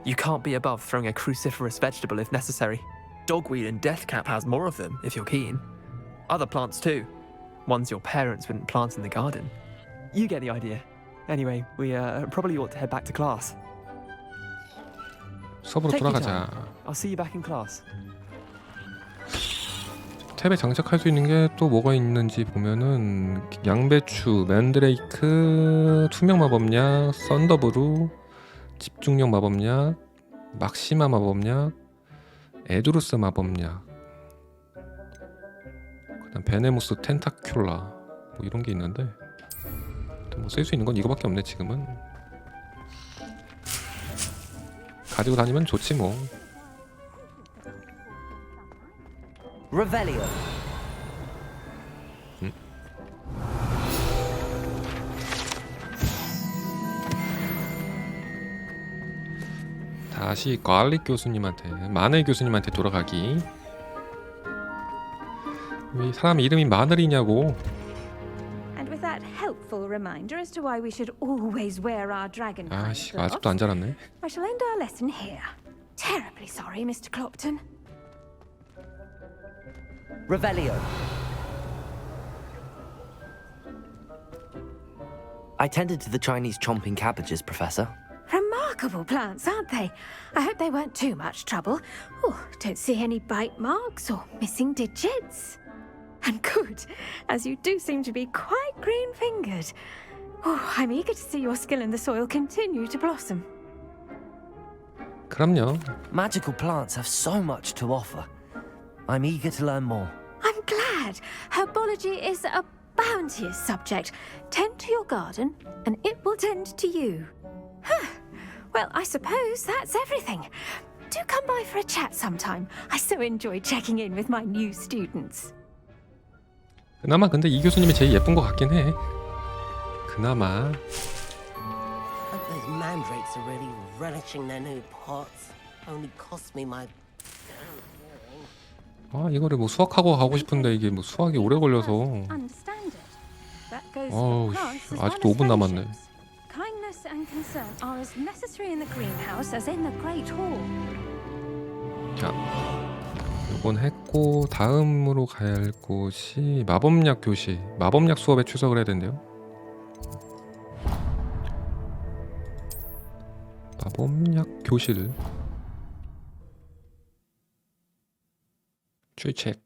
You can't be above throwing a cruciferous vegetable if necessary. Dogweed and deathcap has more of them, if you're keen. Other plants too. Ones your parents wouldn't plant in the garden. You get the idea. Anyway, we probably ought to head back to class. 수업으로 Take your 돌아가자. time. I'll see you back in class. 탭에 장착할 수 있는 게 또 뭐가 있는지 보면은 양배추, 맨드레이크, 투명 마법약, 썬더브루, 집중력 마법약, 막시마 마법약, 에두루스 마법약, 그다음 베네무스 텐타큘라 뭐 이런 게 있는데 뭐 쓸 수 있는 건 이거밖에 없네 지금은. 가지고 다니면 좋지 뭐. Revelio. 다시 괄리 교수님한테, 마늘 교수님한테 돌아가기. 왜 사람 이름이 마늘이냐고. And with that helpful reminder as to why we should always wear our dragon 아씨 아직도 안 자랐네. I shall end our lesson here. Terribly sorry, Mr. Clopton. Revelio. I tended to the Chinese chomping cabbages, Professor. Remarkable plants, aren't they? I hope they weren't too much trouble. Oh, don't see any bite marks or missing digits. And good, as you do seem to be quite green-fingered. Oh, I'm eager to see your skill in the soil continue to blossom. 그럼요. Magical plants have so much to offer. I'm eager to learn more. I'm glad. Herbology is a bounteous subject. Tend to your garden, and it will tend to you. Well, I suppose that's everything. Do come by for a chat sometime. I so enjoy checking in with my new students. 그나마 근데 이 교수님이 제일 예쁜 것 같긴 해. 그나마. Hope those mandrakes are really relishing their new pots. Only cost me my. 아 이거를 뭐 수학하고 가고 싶은데 이게 뭐 수학이 오래 걸려서. 어우 아직도 5분 남았네. Kindness and concern are as necessary in the greenhouse as in the great hall. 자, 이건 했고 다음으로 가야 할 곳이 마법약 교실. 마법약 수업에 출석을 해야 된대요. 마법약 교실. 출첵.